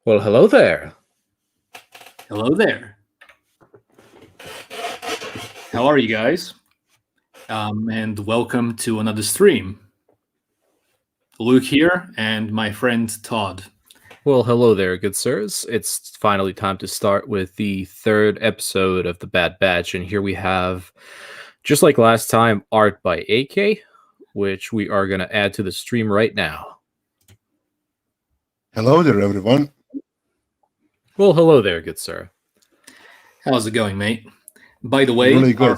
Well, hello there. Hello there. How are you guys? And welcome to another stream. Luke here and my friend Todd. Well, hello there, good sirs. It's finally time to start with the third episode of the Bad Batch, and here we have, just like last time, art by AK, which we are going to add to the stream right now. Hello there, everyone. Well, hello there, good sir. How's it going, mate? By the way, Really good.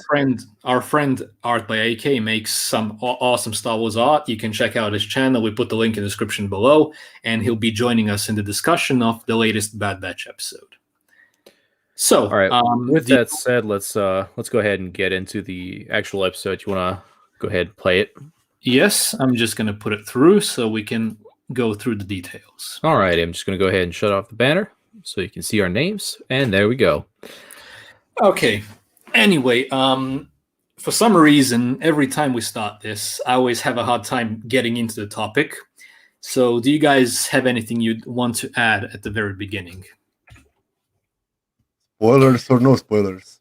our friend Art by AK makes some awesome Star Wars art. You can check out his channel. We put the link in the description below, and he'll be joining us in the discussion of the latest Bad Batch episode. So, all right. With that said, let's go ahead and get into the actual episode. You want to go ahead and play it? Yes, I'm just going to put it through so we can go through the details. All right, I'm just going to go ahead and shut off the banner so you can see our names, and there we go. Okay. Anyway, for some reason, every time we start this, I always have a hard time getting into the topic. So do you guys have anything you'd want to add at the very beginning? Spoilers or no spoilers?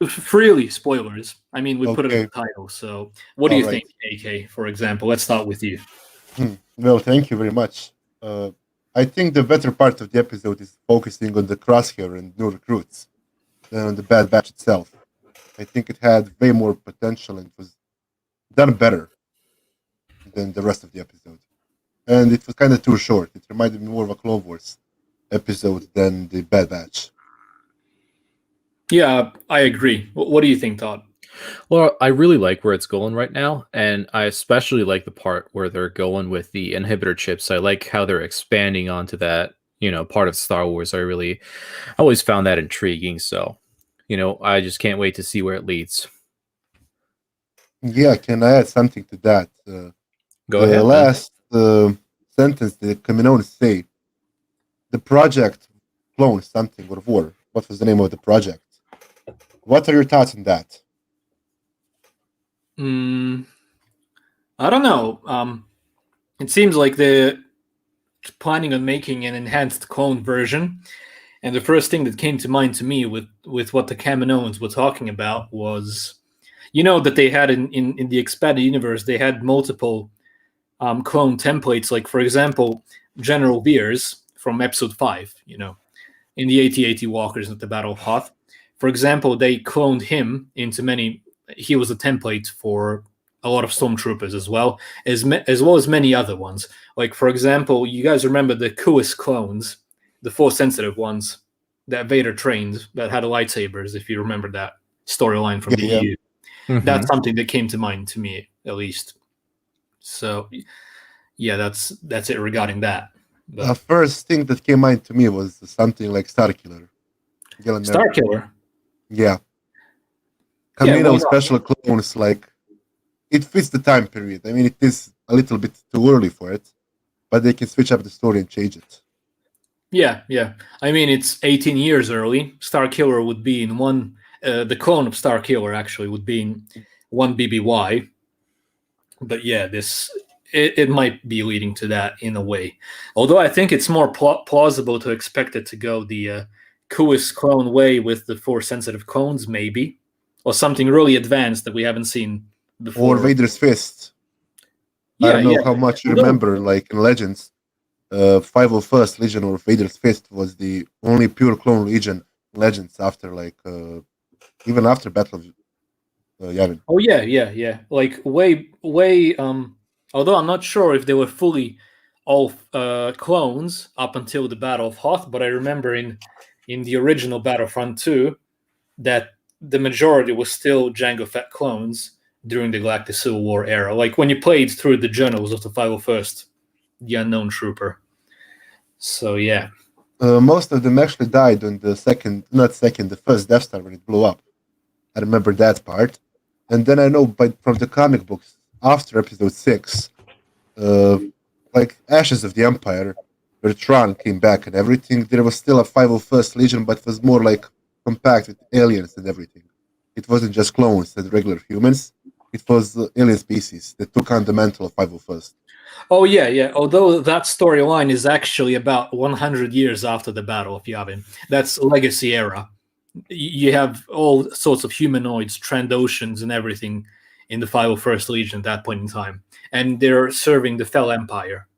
Freely spoilers. I mean, we put it in the title. So what do you think, AK, for example? Let's start with you. Well, thank you very much. I think the better part of the episode is focusing on the Crosshair and new recruits than on the Bad Batch itself. I think it had way more potential and was done better than the rest of the episode. And it was kind of too short. It reminded me more of a Clone Wars episode than the Bad Batch. Yeah, I agree. What do you think, Todd? Well, I really like where it's going right now, and I especially like the part where they're going with the inhibitor chips. I like how they're expanding onto that, part of Star Wars. I always found that intriguing, so, I just can't wait to see where it leads. Yeah, can I add something to that? Go ahead. The last sentence the Kaminoans say, the project clone something or war. What was the name of the project? What are your thoughts on that? I don't know. It seems like they're planning on making an enhanced clone version, and the first thing that came to mind to me with what the Kaminoans were talking about was, that they had in the expanded universe, they had multiple clone templates. Like, for example, General Veers from Episode 5, in the AT-AT Walkers at the Battle of Hoth. For example, they cloned him into many. He was a template for a lot of stormtroopers as well as many other ones. Like, for example, you guys remember the Kuis clones, the Force-sensitive ones that Vader trained that had lightsabers, if you remember that storyline from the EU. Mm-hmm. That's something that came to mind to me, at least. So, yeah, that's it regarding that. But the first thing that came mind to me was something like Starkiller. Starkiller? Yeah. Kamino special clones, like, it fits the time period. I mean, it is a little bit too early for it, but they can switch up the story and change it. Yeah. I mean, it's 18 years early. Starkiller would be in one. The clone of Starkiller actually would be in one BBY. But yeah, it might be leading to that in a way. Although I think it's more plausible to expect it to go the Kuis clone way with the Force-sensitive clones, maybe. Or something really advanced that we haven't seen before. Or Vader's Fist. I don't know how much you remember, like in Legends, 501st Legion or Vader's Fist was the only pure clone legion Legends after, even after Battle of Yavin. Oh, yeah. Like, way, although I'm not sure if they were fully all clones up until the Battle of Hoth, but I remember in the original Battlefront 2 that the majority was still Jango Fett clones during the Galactic Civil War era. Like when you played through the journals of the 501st, the Unknown Trooper. So, yeah. Most of them actually died on the first Death Star when it blew up. I remember that part. And then I know from the comic books, after Episode 6, like Ashes of the Empire, where Tron came back and everything, there was still a 501st Legion, but it was more like compact with aliens and everything. It wasn't just clones and regular humans. it was alien species that took on the mantle of 501st. Oh yeah, yeah. Although that storyline is actually about 100 years after the battle of Yavin. That's Legacy era. You have all sorts of humanoids, Trandoshans, and everything in the 501st Legion at that point in time, and they're serving the Fel Empire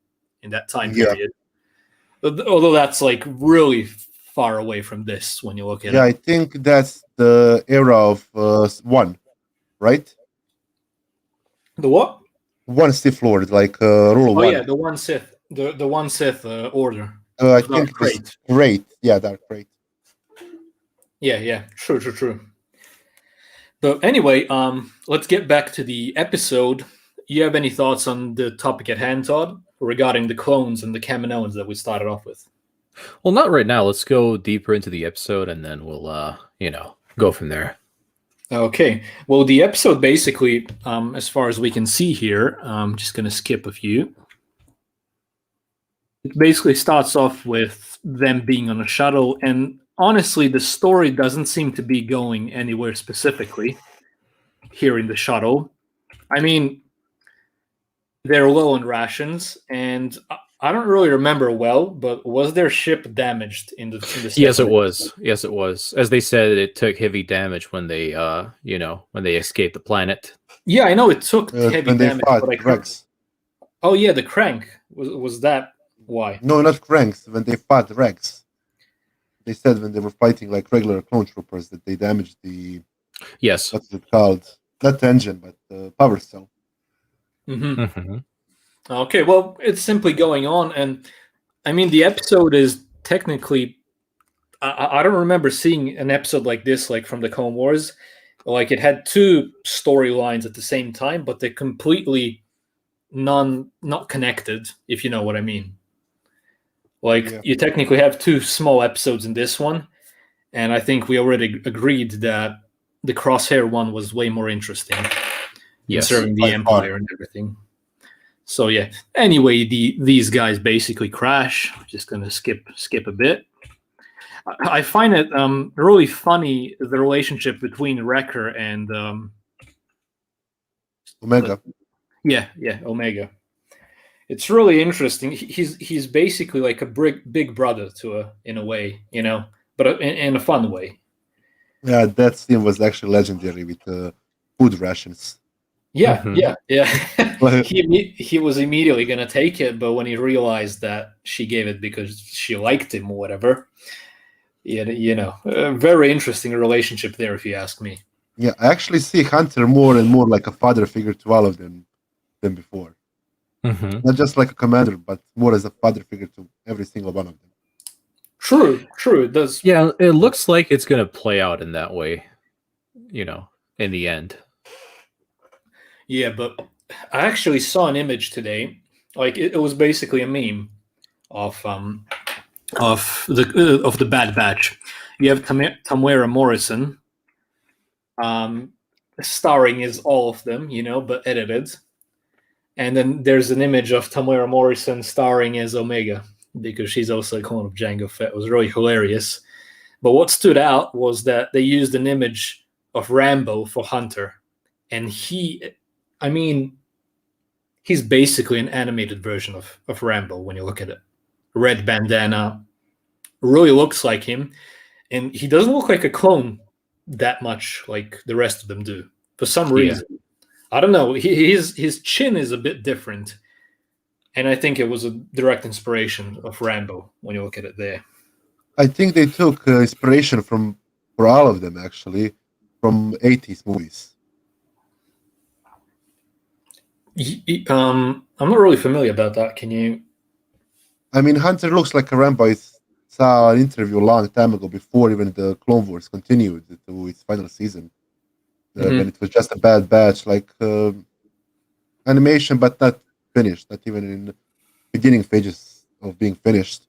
in that time Yeah. period. Although that's like really far away from this when you look at Yeah, it. I think that's the era of one, right? The what? One Sith Lord, like rule of Oh one. yeah, the one Sith, the one Sith order. I Dark think it was Crate. great. Yeah, Dark Crate. Yeah, yeah, true. But anyway, let's get back to the episode. You have any thoughts on the topic at hand, Todd, regarding the clones and the Kaminoans that we started off with? Well, not right now. Let's go deeper into the episode, and then we'll, go from there. Okay. Well, the episode basically, as far as we can see here, I'm just going to skip a few. It basically starts off with them being on a shuttle, and honestly, the story doesn't seem to be going anywhere specifically here in the shuttle. I mean, they're low on rations, and I don't really remember well, but was their ship damaged in the Yes, it second was. episode? Yes, it was. As they said, it took heavy damage when they, when they escaped the planet. Yeah, I know it took heavy When they damage, fought but I couldn't. Rex. Oh yeah, the crank was that why? No, not Cranks. When they fought Rex, they said when they were fighting like regular clone troopers that they damaged the Yes. what's it called? Not the engine, but the power cell. Mm-hmm. hmm Okay, well, it's simply going on, and I mean, the episode is technically. I don't remember seeing an episode like this, like from the Clone Wars. Like it had two storylines at the same time, but they're completely not connected. If you know what I mean. Like Yeah. you technically have two small episodes in this one, and I think we already agreed that the Crosshair one was way more interesting in Yes. serving the By far. Empire and everything. So yeah. Anyway, these guys basically crash. Just gonna skip a bit. I find it really funny the relationship between Wrecker and Omega. yeah Omega. It's really interesting. He's basically like a big brother to in a way, but in a fun way. Yeah, that scene was actually legendary with food rations. Yeah, Mhm. yeah. He was immediately gonna take it, but when he realized that she gave it because she liked him or whatever, a very interesting relationship there, if you ask me. Yeah, I actually see Hunter more and more like a father figure to all of them than before. hmm Not just like a commander, but more as a father figure to every single one of them. True. It does. Yeah, it looks like it's going to play out in that way, in the end. Yeah, but I actually saw an image today. Like it was basically a meme of the Bad Batch. You have Tamara Morrison, starring as all of them, but edited. And then there's an image of Tamara Morrison starring as Omega because she's also a clone of Jango Fett. It was really hilarious. But what stood out was that they used an image of Rambo for Hunter, and he's basically an animated version of Rambo when you look at it. Red bandana, really looks like him, and he doesn't look like a clone that much like the rest of them do for some reason. I don't know. His chin is a bit different, and I think it was a direct inspiration of Rambo when you look at it there. I think they took inspiration for all of them actually from 80s movies. I'm not really familiar about that. Can you? I mean, Hunter looks like a Rambo. I saw an interview a long time ago before even the Clone Wars continued to its final season. When it was just a Bad Batch, like animation, but not finished, not even in beginning stages of being finished.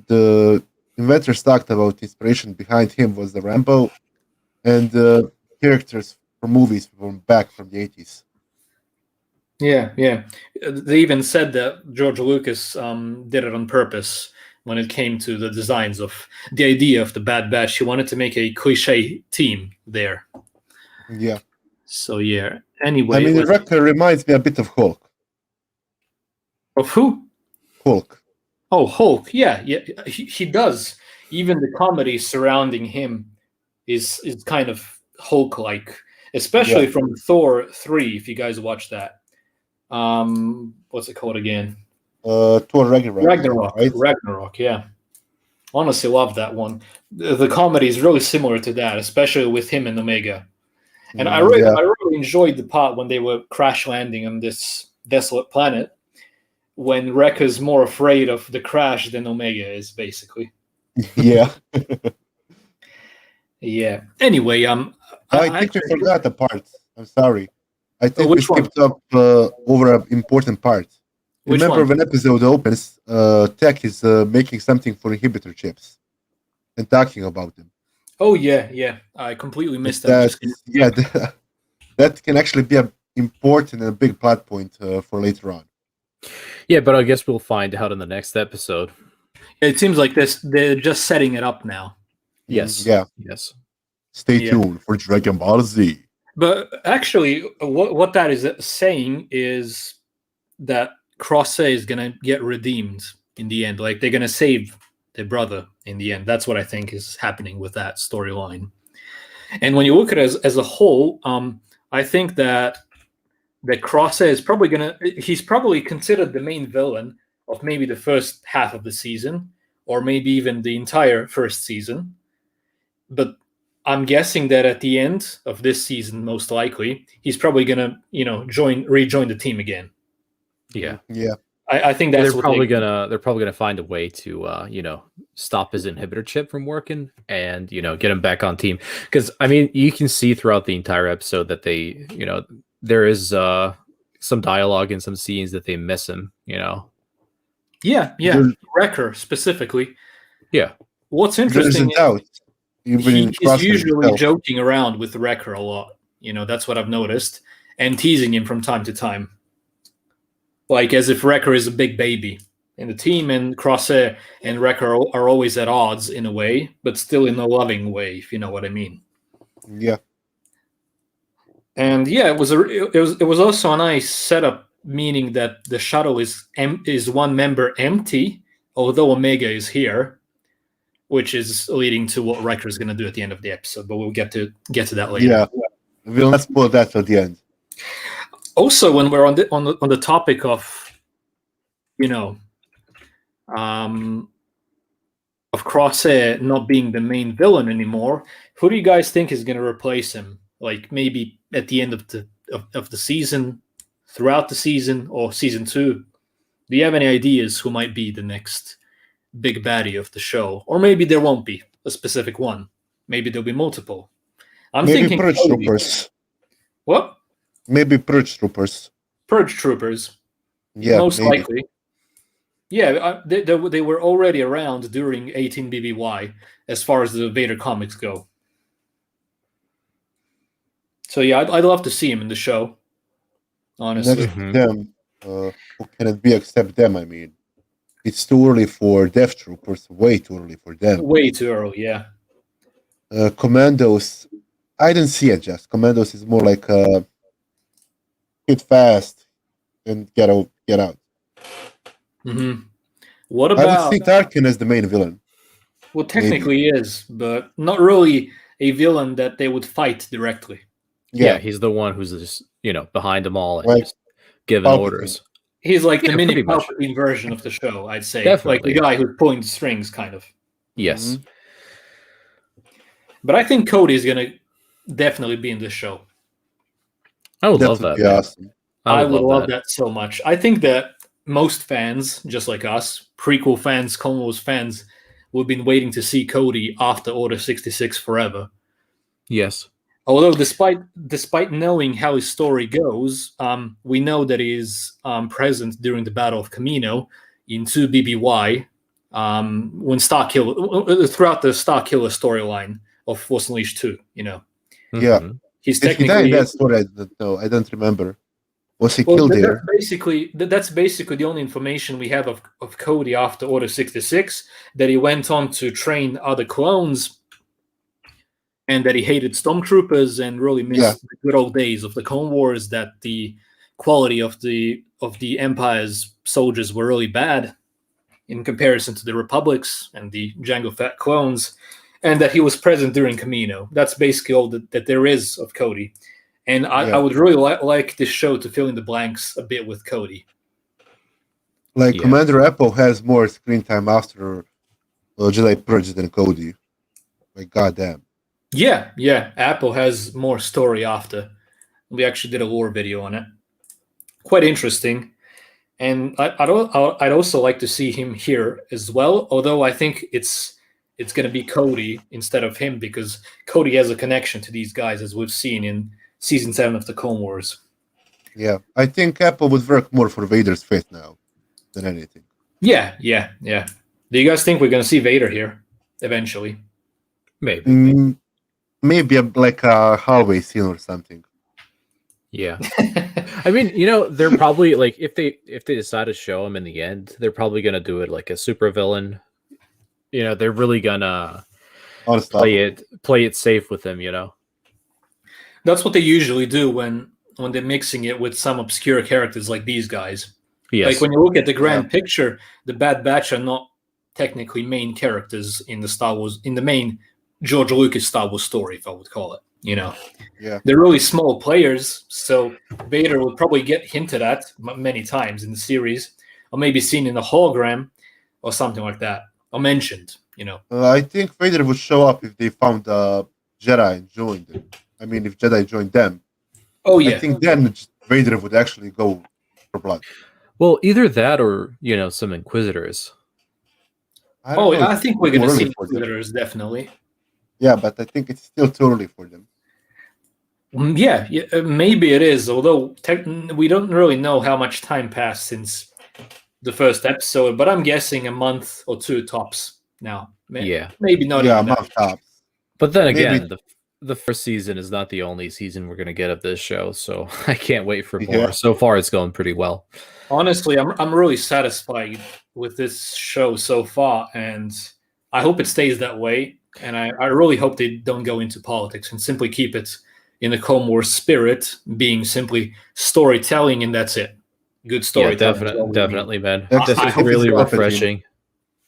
The inventors talked about the inspiration behind him was the Rambo and the characters from movies from back from the 80s. Yeah. They even said that George Lucas did it on purpose when it came to the designs of the idea of the Bad Batch. He wanted to make a cliche team there. Yeah. So yeah, Anyway, I mean, Wrecker reminds me a bit of Hulk. of who? Hulk. Oh, Hulk. Yeah, he does. Even the comedy surrounding him is kind of Hulk-like, especially Yeah. from Thor 3. If you guys watch that, what's it called again? Thor Ragnarok, right? Ragnarok. Yeah, honestly, love that one. The comedy is really similar to that, especially with him and Omega. And I really enjoyed the part when they were crash landing on this desolate planet, when Wrecker's more afraid of the crash than Omega is, basically. Yeah. Yeah. Anyway, I think we forgot a part. I'm sorry. I think we which one? skipped up over an important part. Which Remember one? when episode opens, Tech is making something for inhibitor chips and talking about them. Oh yeah. I completely missed that. That can actually be an important and a big plot point for later on. Yeah, but I guess we'll find out in the next episode. It seems like they're just setting it up now. Yes. Yeah. Yes. Stay tuned for Dragon Ball Z. But actually, what that is saying is that Crosshair is gonna get redeemed in the end. Like, they're gonna save their brother in the end. That's what I think is happening with that storyline. And when you look at it as a whole, I think that Crosshair is probably he's probably considered the main villain of maybe the first half of the season, or maybe even the entire first season. But I'm guessing that at the end of this season, most likely, he's probably gonna, rejoin the team again. Yeah. Yeah. I think that's they're probably gonna find a way to stop his inhibitor chip from working and get him back on team. Because I mean, you can see throughout the entire episode that they there is some dialogue and some scenes that they miss him. Yeah. Wrecker specifically. Yeah. What's There's interesting a doubt. is he's usually joking around with Wrecker a lot. That's what I've noticed, and teasing him from time to time. Like, as if Wrecker is a big baby. And the team and Crosshair and Wrecker are always at odds in a way, but still in a loving way, if you know what I mean. Yeah. And yeah, it was also a nice setup, meaning that the shuttle is one member empty, although Omega is here, which is leading to what Wrecker is going to do at the end of the episode. But we'll get to that later. Yeah, we'll not spoil that at the end. Also, when we're on the topic of of Crosshair not being the main villain anymore, who do you guys think is going to replace him? Like, maybe at the end of the season, throughout the season, or season 2? Do you have any ideas who might be the next big baddie of the show? Or maybe there won't be a specific one. Maybe there'll be multiple. Maybe thinking Purge Troopers. What? Maybe Purge Troopers. Purge Troopers. Yeah, most maybe. likely. Yeah, they were already around during 18 BBY as far as the Vader comics go. So yeah, I'd love to see him in the show. Honestly, Next to them, who can it be except them? I mean, it's too early for Death Troopers. Way too early for them. Way too early. Yeah. Commandos. I didn't see it. Just Commandos is more like hit fast and get out. Mm-hmm. What about? I would see Tarkin as the main villain. Well, technically he is, but not really a villain that they would fight directly. Yeah, he's the one who's just behind them all and Like just giving orders. He's like the Yeah, mini pretty much. Palpatine version of the show, I'd say. Definitely. Like the guy who's pulling the strings, kind of. Yes. But I think Cody is gonna definitely be in this show. I would That love would that. be man. awesome. I would love that so much. I think that most fans, just like us, prequel fans, Clone Wars fans, we've been waiting to see Cody after Order 66 forever. Yes. Although, despite knowing how his story goes, we know that he's present during the Battle of Kamino in 2 BBY, when throughout the Starkiller storyline of Force Unleashed 2. Yeah. He's Did he die technically in that story? I don't know. I don't remember. Was he Well, killed that's there? that's basically the only information we have of Cody after Order 66, that he went on to train other clones and that he hated stormtroopers and really missed Yeah. the good old days of the Clone Wars. That the quality of the Empire's soldiers were really bad in comparison to the Republic's and the Jango Fett clones, and that he was present during Camino. That's basically all that there is of Cody. And I would really like this show to fill in the blanks a bit with Cody. Like Yeah. Commander Apple has more screen time after Jedi Purge than Cody. Like goddamn. Yeah. Apple has more story after. We actually did a lore video on it. Quite interesting. And I'd also like to see him here as well, although I think it's going to be Cody instead of him, because Cody has a connection to these guys, as we've seen in Season 7 of the Clone Wars. Yeah. I think Apple would work more for Vader's fate now than anything. Yeah. Do you guys think we're going to see Vader here eventually? Maybe. Maybe like a hallway scene or something. Yeah. I mean, they're probably like if they decide to show him in the end, they're probably gonna do it like a super villain. They're really gonna play it safe with him. That's what they usually do when they're mixing it with some obscure characters like these guys. Yes. Like when you look at the grand picture, the Bad Batch are not technically main characters in the Star Wars, in the main George Lucas Star Wars story, if I would call it. Yeah. They're really small players, so Vader will probably get hinted at many times in the series, or maybe seen in a hologram or something like that, or mentioned. I think Vader would show up if they found Jedi and joined them. I mean, if Jedi joined them. Oh yeah. I think then Vader would actually go for blood. Well, either that or some Inquisitors. I think we're going to see Inquisitors definitely. Yeah, but I think it's still too early for them. Yeah, maybe it is. Although we don't really know how much time passed since the first episode, but I'm guessing a month or two tops now. Maybe not. Yeah, even a month tops. But then again, the first season is not the only season we're going to get of this show, so I can't wait for more. Yeah. So far, it's going pretty well. Honestly, I'm really satisfied with this show so far, and I hope it stays that way. And I really hope they don't go into politics and simply keep it in the Clone Wars spirit, being simply storytelling, and that's it. Good storytelling. Yeah, definitely, man. This is really refreshing.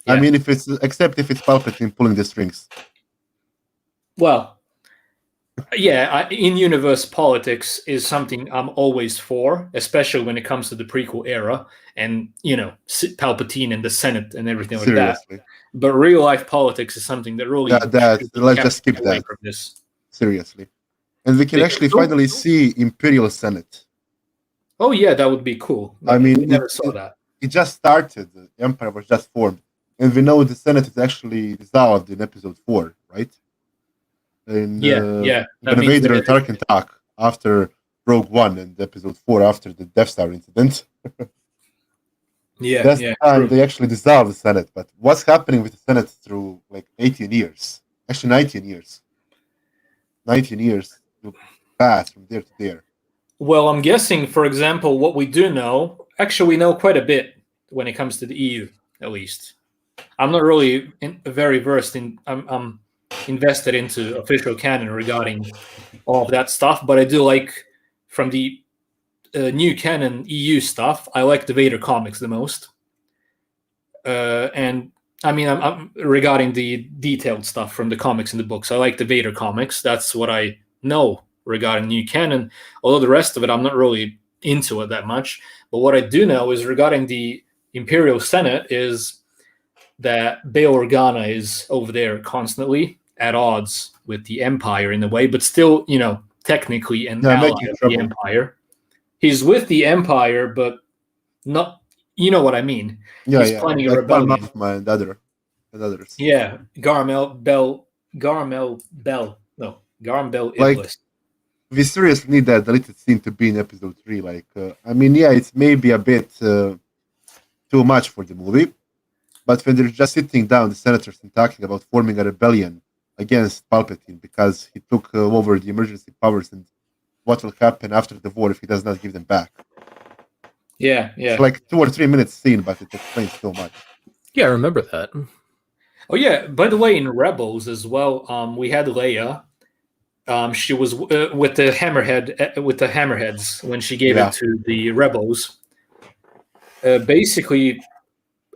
Yeah. I mean, except if it's Palpatine pulling the strings. Well, yeah, in-universe politics is something I'm always for, especially when it comes to the prequel era and, Palpatine and the Senate and everything like that. But real-life politics is something that really... let's just skip that. From this. Seriously. And we can actually finally see Imperial Senate. Oh, yeah, that would be cool. I mean, we never saw that. It just started. The Empire was just formed. And we know the Senate is actually dissolved in Episode 4, right? When Vader and Tarkin talk after Rogue One and Episode 4 after the Death Star incident. That's the time they actually dissolved the Senate. But what's happening with the Senate through like 18 years? Actually, 19 years. 19 years to pass from there to there. Well, I'm guessing, for example, what we do know, actually we know quite a bit when it comes to the EU, at least. I'm not really very versed in... I'm invested into official canon regarding all of that stuff, but I do like, from the new canon EU stuff, I like the Vader comics the most. And I mean, I'm regarding the detailed stuff from the comics and the books, I like the Vader comics. That's what I know regarding new canon, although the rest of it I'm not really into it that much. But what I do know is regarding the Imperial Senate is that Bail Organa is over there constantly at odds with the Empire in a way, but still, technically an ally of the Empire. He's with the Empire, but not, you know what I mean. He's planning a rebellion. And others. Yeah, Garmel Bell Iblis. We seriously need that deleted scene to be in Episode 3. Like, it's maybe a bit too much for the movie, but when they're just sitting down, the senators, and talking about forming a rebellion against Palpatine because he took over the emergency powers and what will happen after the war if he does not give them back. Yeah. It's like 2 or 3 minutes scene, but it explains so much. Yeah, I remember that. Oh, yeah. By the way, in Rebels as well, we had Leia, She was with the hammerheads when she gave Yeah. it to the rebels. Basically,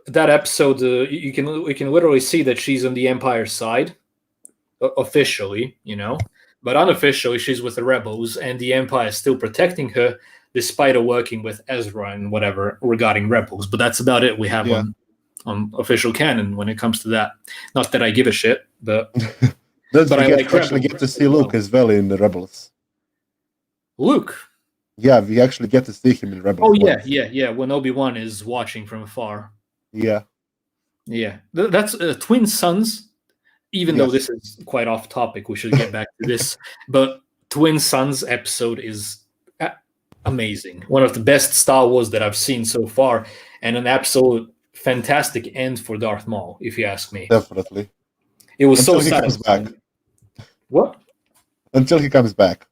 that episode, you can literally see that she's on the Empire's side, officially, but unofficially she's with the rebels, and the Empire is still protecting her, despite her working with Ezra and whatever regarding rebels. But that's about it we have on official canon when it comes to that. Not that I give a shit, but Don't but I forget, like we actually Rebels get to see as well. Luke as well in the Rebels. Luke. Yeah, we actually get to see him in Rebels. Oh yeah. When Obi-Wan is watching from afar. Yeah. Yeah, that's Twin Sons. Even though Yes. this is quite off topic, we should get back to this. But Twin Sons episode is amazing. One of the best Star Wars that I've seen so far, and an absolute fantastic end for Darth Maul, if you ask me. Definitely. It was Until so he comes satisfying. back. What? Until he comes back.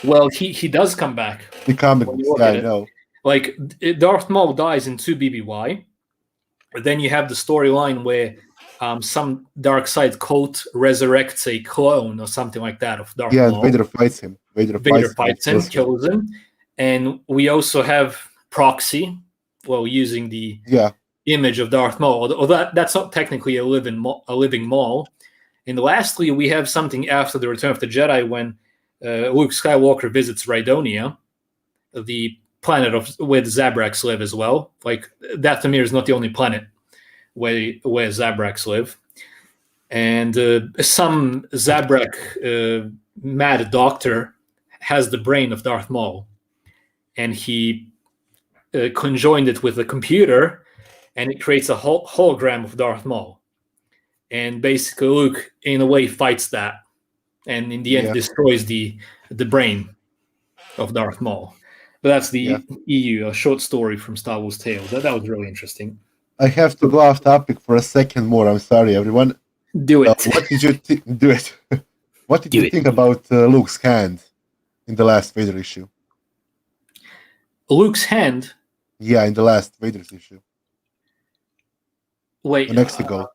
Well, he does come back. The comic When you books, look yeah, at I it. know. Like, Darth Maul dies in 2 BBY. Then you have the storyline where some dark side cult resurrects a clone or something like that of Darth Yeah, Maul. and Vader fights him. Vader fights him, kills him. And we also have Proxy, using the image of Darth Maul. Although that's not technically a living Maul. And lastly, we have something after the Return of the Jedi when Luke Skywalker visits Rhydonia, the planet where the Zabraks live as well. Like, Dathomir is not the only planet where Zabraks live. And some Zabrak mad doctor has the brain of Darth Maul. And he conjoined it with a computer, and it creates a hologram of Darth Maul. And basically Luke, in a way, fights that. And in the end, destroys the brain of Darth Maul. But that's the EU, a short story from Star Wars Tales. That was really interesting. I have to go off topic for a second more. I'm sorry, everyone. Do it. What did you do it? What did you think about Luke's hand in the last Vader issue? Luke's hand? Yeah, in the last Vader's issue. Wait. The next ago.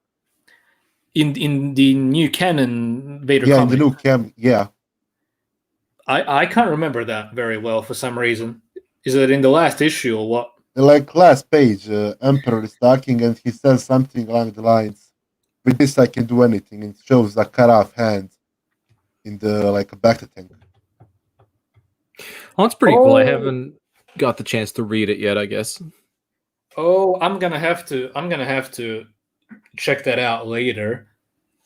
In the new canon Vader comic? Yeah, in the new canon, yeah. I can't remember that very well for some reason. Is it in the last issue or what? Like last page, Emperor is talking and he says something along the lines, "With this I can do anything," and it shows a cut-off hand in the a back tank. Well, that's pretty cool. I haven't got the chance to read it yet, I guess. Oh, I'm gonna have to check that out later.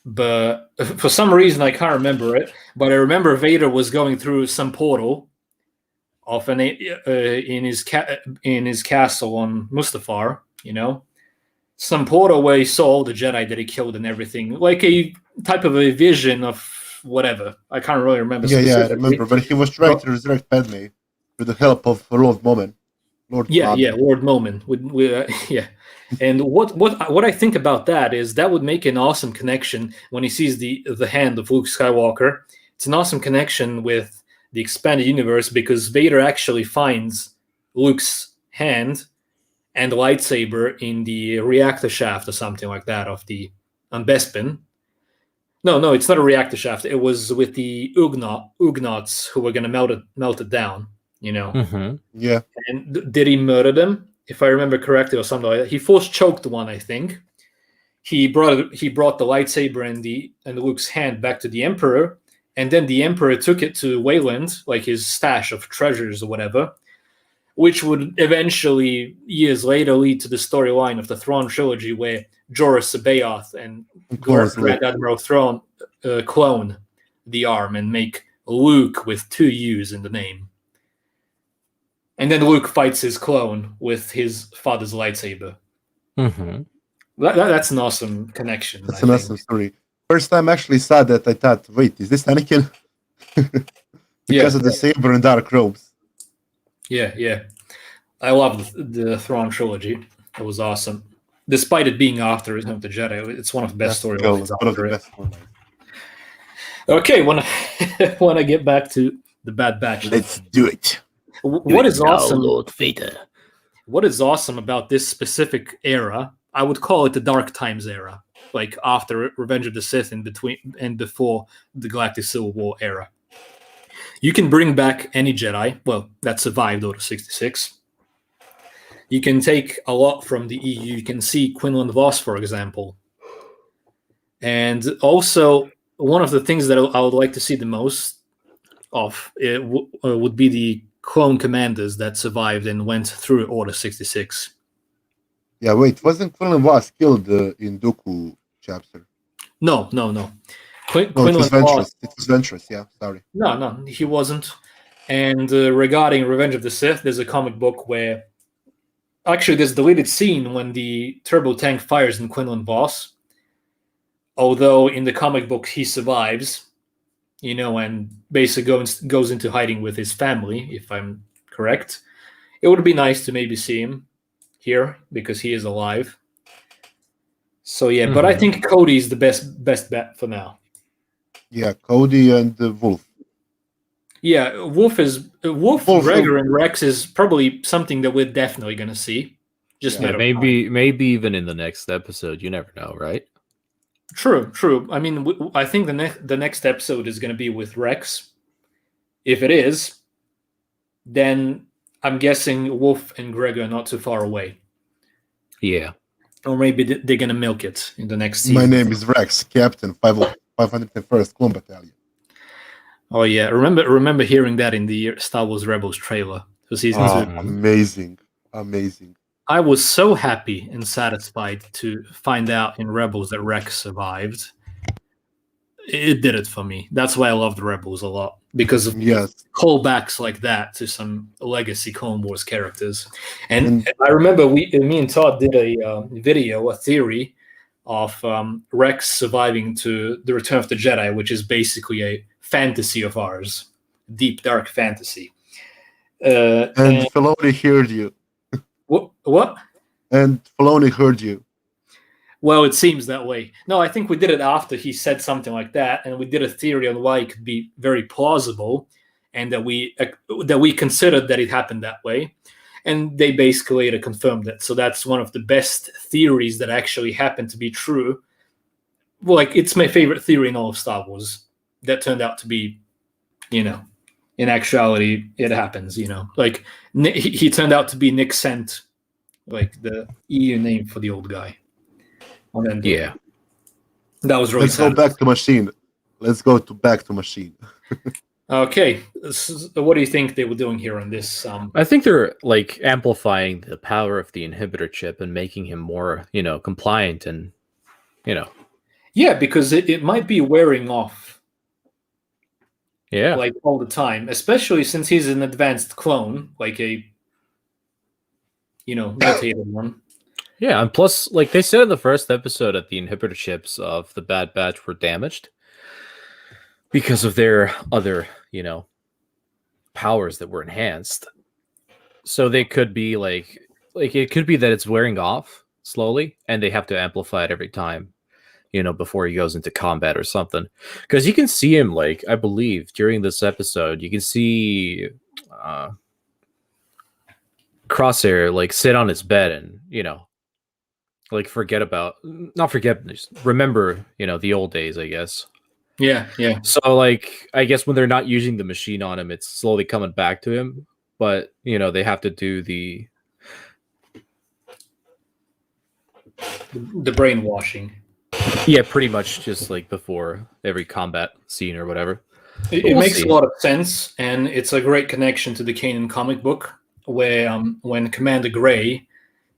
But for some reason I can't remember it. But I remember Vader was going through some portal often in his castle on Mustafar, some portal where he saw all the Jedi that he killed and everything, like a type of a vision of whatever. I can't really remember. Yeah, I remember. But he was trying to resurrect Padme with the help of Lord Momin. Lord Momin. Yeah. And what I think about that is that would make an awesome connection when he sees the hand of Luke Skywalker. It's an awesome connection with the expanded universe because Vader actually finds Luke's hand and lightsaber in the reactor shaft or something like that of the Bespin. No, it's not a reactor shaft. It was with the Ugnaughts who were going to melt it down. Mm-hmm. Yeah. And did he murder them? If I remember correctly, or something like that. He force choked one, I think. He brought the lightsaber and Luke's hand back to the Emperor. And then the Emperor took it to Wayland, like his stash of treasures or whatever, which would eventually, years later, lead to the storyline of the Thrawn trilogy where Jorah Sabaoth and Grand Admiral Thrawn clone the arm and make Luke with 2 U's in the name. And then Luke fights his clone with his father's lightsaber. Mm-hmm. That's an awesome connection. That's an awesome story. First time I actually saw that, I thought, wait, is this Anakin? Because of the saber and dark robes. Yeah. I love the Thrawn trilogy. It was awesome. Despite it being after Return of the Jedi, it's one of the best storylines. One of the best storylines. Okay, when I get back to the Bad Batch. Let's do it. What is awesome, Lord Vader? What is awesome about this specific era, I would call it the Dark Times era. like after Revenge of the Sith and before the Galactic Civil War era. You can bring back any Jedi, well, that survived Order 66. You can take a lot from the EU. You can see Quinlan Voss, for example. And also, one of the things that I would like to see the most of would be the clone commanders that survived and went through Order 66. Yeah, wait, wasn't Quinlan Voss killed in Dooku chapter? No. No, Quinlan it was Voss. Ventress. It was Ventress, yeah, sorry. No, he wasn't. And regarding Revenge of the Sith, there's a comic book where actually there's a deleted scene when the turbo tank fires in Quinlan Voss. Although in the comic book he survives, and basically goes into hiding with his family, if I'm correct. It would be nice to maybe see him here because he is alive. So yeah, but I think Cody's the best bet for now. Yeah, Cody and Wolf. Yeah, Wolf, Gregor, and Rex is probably something that we're definitely going to see. Just maybe even in the next episode. You never know, right? True. I mean, I think the next episode is going to be with Rex. If it is, then I'm guessing Wolf and Gregor are not too far away. Yeah. Or maybe they're going to milk it in the next season. My name is Rex, Captain 501st Clone Battalion. Oh yeah, remember hearing that in the Star Wars Rebels trailer for season 2. Amazing. I was so happy and satisfied to find out in Rebels that Rex survived. It did it for me. That's why I love the Rebels a lot, because of callbacks like that to some legacy Clone Wars characters. And I remember me and Todd did a theory of Rex surviving to the Return of the Jedi, which is basically a fantasy of ours, deep dark fantasy. And Filoni heard you. What? And Filoni heard you. Well, it seems that way. No, I think we did it after he said something like that, and we did a theory on why it could be very plausible, and that we considered that it happened that way, and they basically confirmed it. So that's one of the best theories that actually happened to be true. Well, like, it's my favorite theory in all of Star Wars. That turned out to be, in actuality, it happens. Like he turned out to be Nick Sent, like the EU name for the old guy. Yeah, that was really. Let's go back to Machine. Back to Machine. Okay, so what do you think they were doing here on this? I think they're like amplifying the power of the inhibitor chip and making him more, compliant and, Yeah, because it might be wearing off. Yeah, like all the time, especially since he's an advanced clone, like a mutated one. Yeah, and plus, like they said in the first episode, that the inhibitor chips of the Bad Batch were damaged because of their other, powers that were enhanced. So they could be like it could be that it's wearing off slowly, and they have to amplify it every time, before he goes into combat or something. Because you can see him, like, I believe during this episode, you can see Crosshair like sit on his bed and like remember the old days, I guess. Yeah. So like I guess when they're not using the machine on him, it's slowly coming back to him, but they have to do the brainwashing. Yeah, pretty much just like before every combat scene or whatever. It makes a lot of sense, and it's a great connection to the Kanan comic book, where when Commander Gray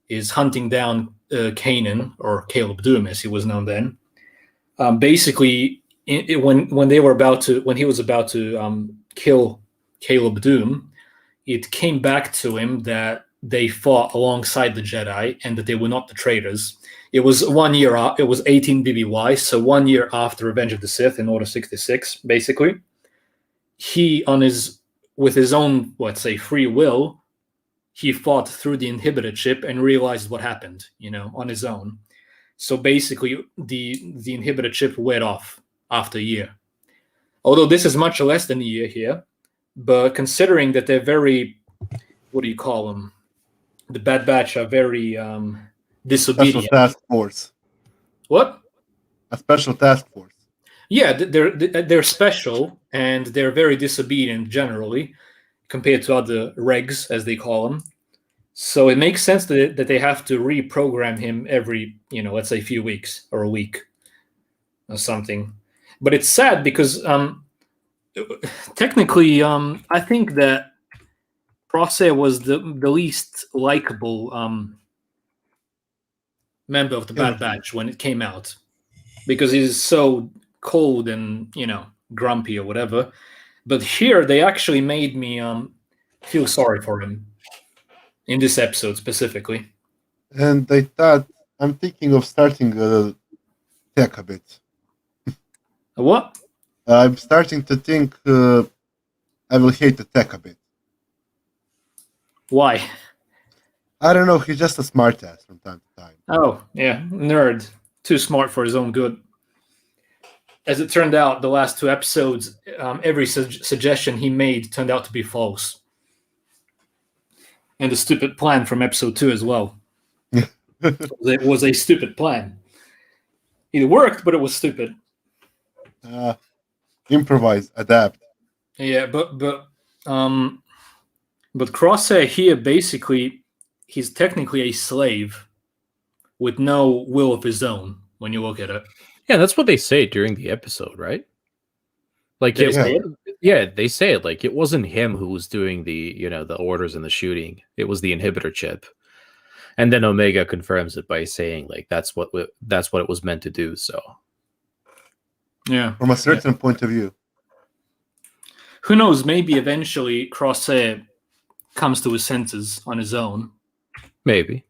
is hunting down Kanan, or Caleb Doom as he was known then, basically when he was about to kill Caleb Doom, it came back to him that they fought alongside the Jedi and that they were not the traitors. It was 1 year out. It was 18 BBY, so 1 year after Revenge of the Sith in Order 66. Basically, he with his own, let's say, free will, he fought through the inhibitor chip and realized what happened, on his own. So basically, the inhibitor chip went off after a year. Although this is much less than a year here, but considering that they're very, what do you call them? The Bad Batch are very disobedient. Special Task Force. What? a special task force. Yeah, they're special and they're very disobedient generally compared to other regs, as they call them. So it makes sense that they have to reprogram him every, let's say, few weeks or a week or something. But it's sad because technically, I think that Crosshair was the least likable member of the Bad Batch when it came out, because he's so cold and grumpy or whatever. But here they actually made me feel sorry for him in this episode specifically. And I thought, I'm thinking of starting a tech a bit. What? I'm starting to think I will hate the tech a bit. Why? I don't know, he's just a smartass from time to time. Oh, yeah, nerd. Too smart for his own good. As it turned out, the last 2 episodes, every suggestion he made turned out to be false. And the stupid plan from episode 2 as well. It was a stupid plan. It worked, but it was stupid. Improvise, adapt. Yeah, but Crosshair here, basically, he's technically a slave with no will of his own when you look at it. Yeah, that's what they say during the episode, right? Like, They say it? Yeah, they say it. Like, it wasn't him who was doing the the orders and the shooting. It was the inhibitor chip. And then Omega confirms it by saying, like, that's what it was meant to do. So, Yeah. From a certain point of view. Who knows? Maybe eventually Crosshair comes to his senses on his own. maybe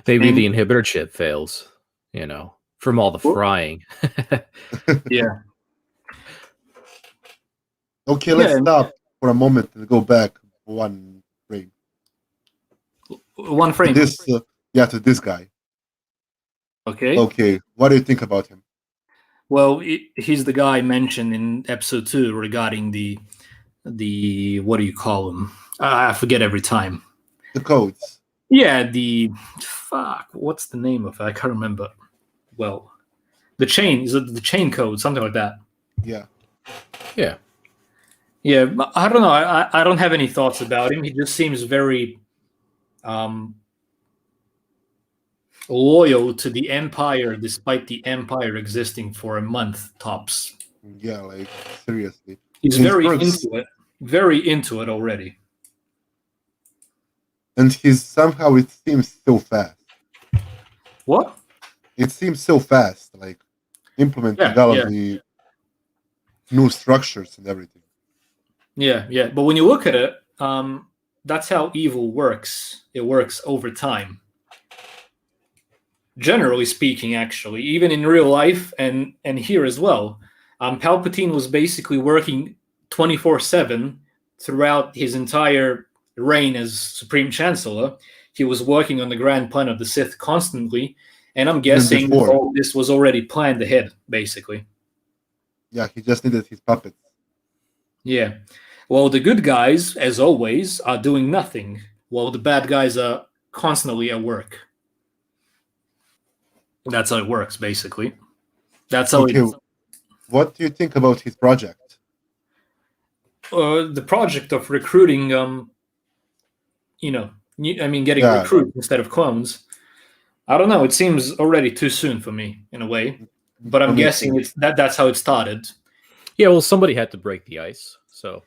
the inhibitor chip fails. From all the frying. Yeah. Okay, let's stop for a moment and go back one frame. One frame. To this guy. Okay. Okay, what do you think about him? Well, he's the guy mentioned in episode 2 regarding the what do you call them? I forget every time. The codes. Yeah, what's the name of it? I can't remember. Well, the chain, is it the chain code, something like that? Yeah. Yeah. Yeah, I don't know. I don't have any thoughts about him. He just seems very loyal to the Empire, despite the Empire existing for a month tops. Yeah, like, seriously. He's very into it already. And somehow it seems so fast. What? It seems so fast, like implementing all of the new structures and everything. Yeah. But when you look at it, that's how evil works. It works over time. Generally speaking, actually, even in real life and here as well, Palpatine was basically working 24/7 throughout his entire reign as Supreme Chancellor. He was working on the grand plan of the Sith constantly, and I'm guessing all this was already planned ahead, basically. Yeah, he just needed his puppets. Yeah. Well, the good guys, as always, are doing nothing, while the bad guys are constantly at work. That's how it works, basically. That's how it is. What do you think about his project? The project of recruiting, getting recruits instead of clones. I don't know. It seems already too soon for me, in a way. But I'm guessing that's how it started. Yeah, well, somebody had to break the ice, so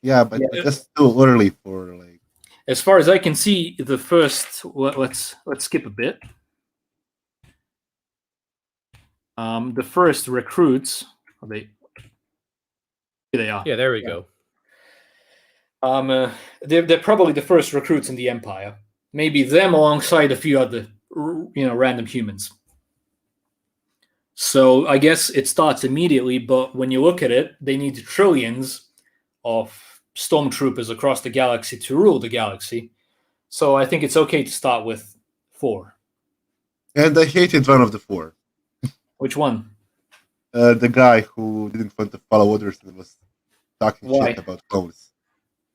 Yeah, but that's too early for like. As far as I can see, the first. Let's skip a bit. The first recruits. Here they are. Yeah, there we go. They're probably the first recruits in the Empire. Maybe them alongside a few other, random humans. So I guess it starts immediately, but when you look at it, they need trillions of stormtroopers across the galaxy to rule the galaxy. So I think it's okay to start with 4. And I hated one of the 4. Which one? The guy who didn't want to follow orders and was talking shit about clones.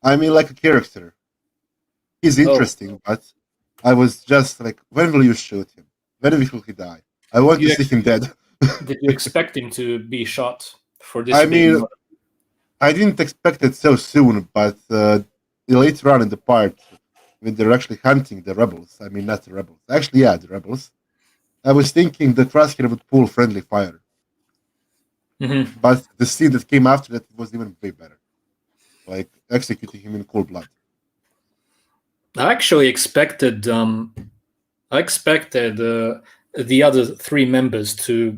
I mean, like a character. He's interesting, but I was just like, when will you shoot him? When will he die? I want to see him dead. Did you expect him to be shot for this I being mean, I didn't expect it so soon, but later on in the part, when they're actually hunting the rebels, I mean, not the rebels, actually, yeah, the rebels, I was thinking the Crosshair would pull friendly fire. Mhm. But the scene that came after that was even way better. Like, executing him in cold blood. I actually expected the other three members to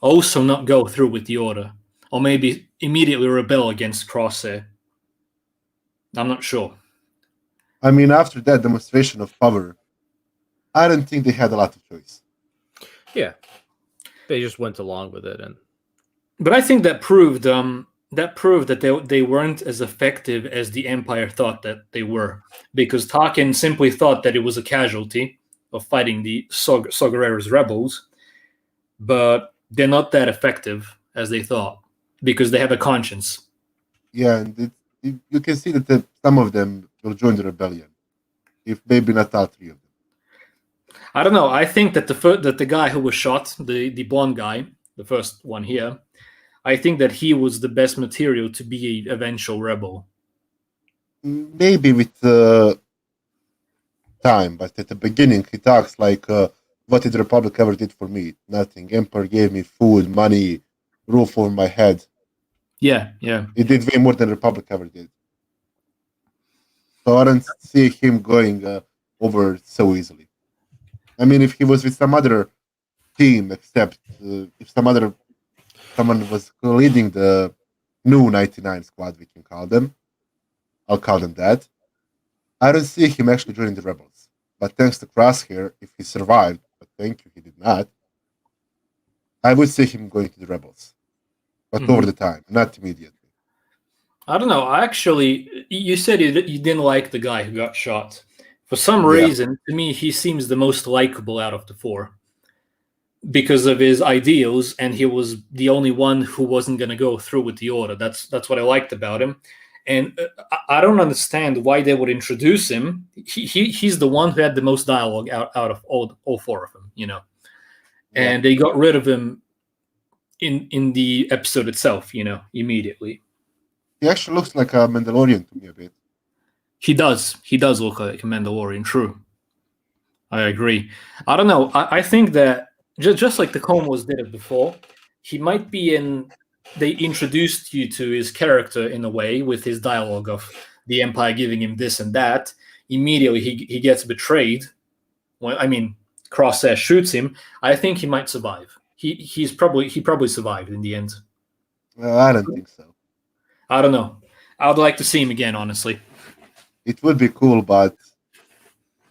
also not go through with the order, or maybe immediately rebel against Crosshair. I'm not sure. I mean, after that demonstration of power, I don't think they had a lot of choice. Yeah, they just went along with it, and But I think that proved that they weren't as effective as the Empire thought that they were, because Tarkin simply thought that it was a casualty of fighting the Saw Gerrera's rebels, but they're not that effective as they thought because they have a conscience. Yeah, and you can see that some of them will join the rebellion, if maybe not all three of them. I don't know. I think that the guy who was shot, the blonde guy, the first one here, I think that he was the best material to be an eventual rebel. Maybe with time, but at the beginning he talks like, "What did the Republic ever did for me? Nothing. Emperor gave me food, money, roof over my head. Yeah, yeah. It did way more than the Republic ever did." So I don't see him going over so easily. I mean, if he was with some other team, except if someone was leading the new 99 squad, we can call them. I'll call them that. I don't see him actually joining the rebels. But thanks to Crosshair, if he survived, but thank you, he did not, I would see him going to the rebels. But over the time, not immediately. I don't know. Actually, you said you didn't like the guy who got shot. For some Yeah. reason, to me, he seems the most likable out of the four because of his ideals, and he was the only one who wasn't going to go through with the order. That's what I liked about him. And I don't understand why they would introduce him. He's the one who had the most dialogue out of all four of them, you know. Yeah. And they got rid of him in the episode itself, you know, immediately. He actually looks like a Mandalorian to me a bit. He does. He does look like a Mandalorian. True. I agree. I don't know. I think that just like the Comos did it before, he might be in. They introduced you to his character in a way with his dialogue of the Empire giving him this and that. Immediately, he gets betrayed. Well, I mean, Crosshair shoots him. I think he might survive. He probably survived in the end. I don't think so. I don't know. I would like to see him again, honestly. It would be cool, but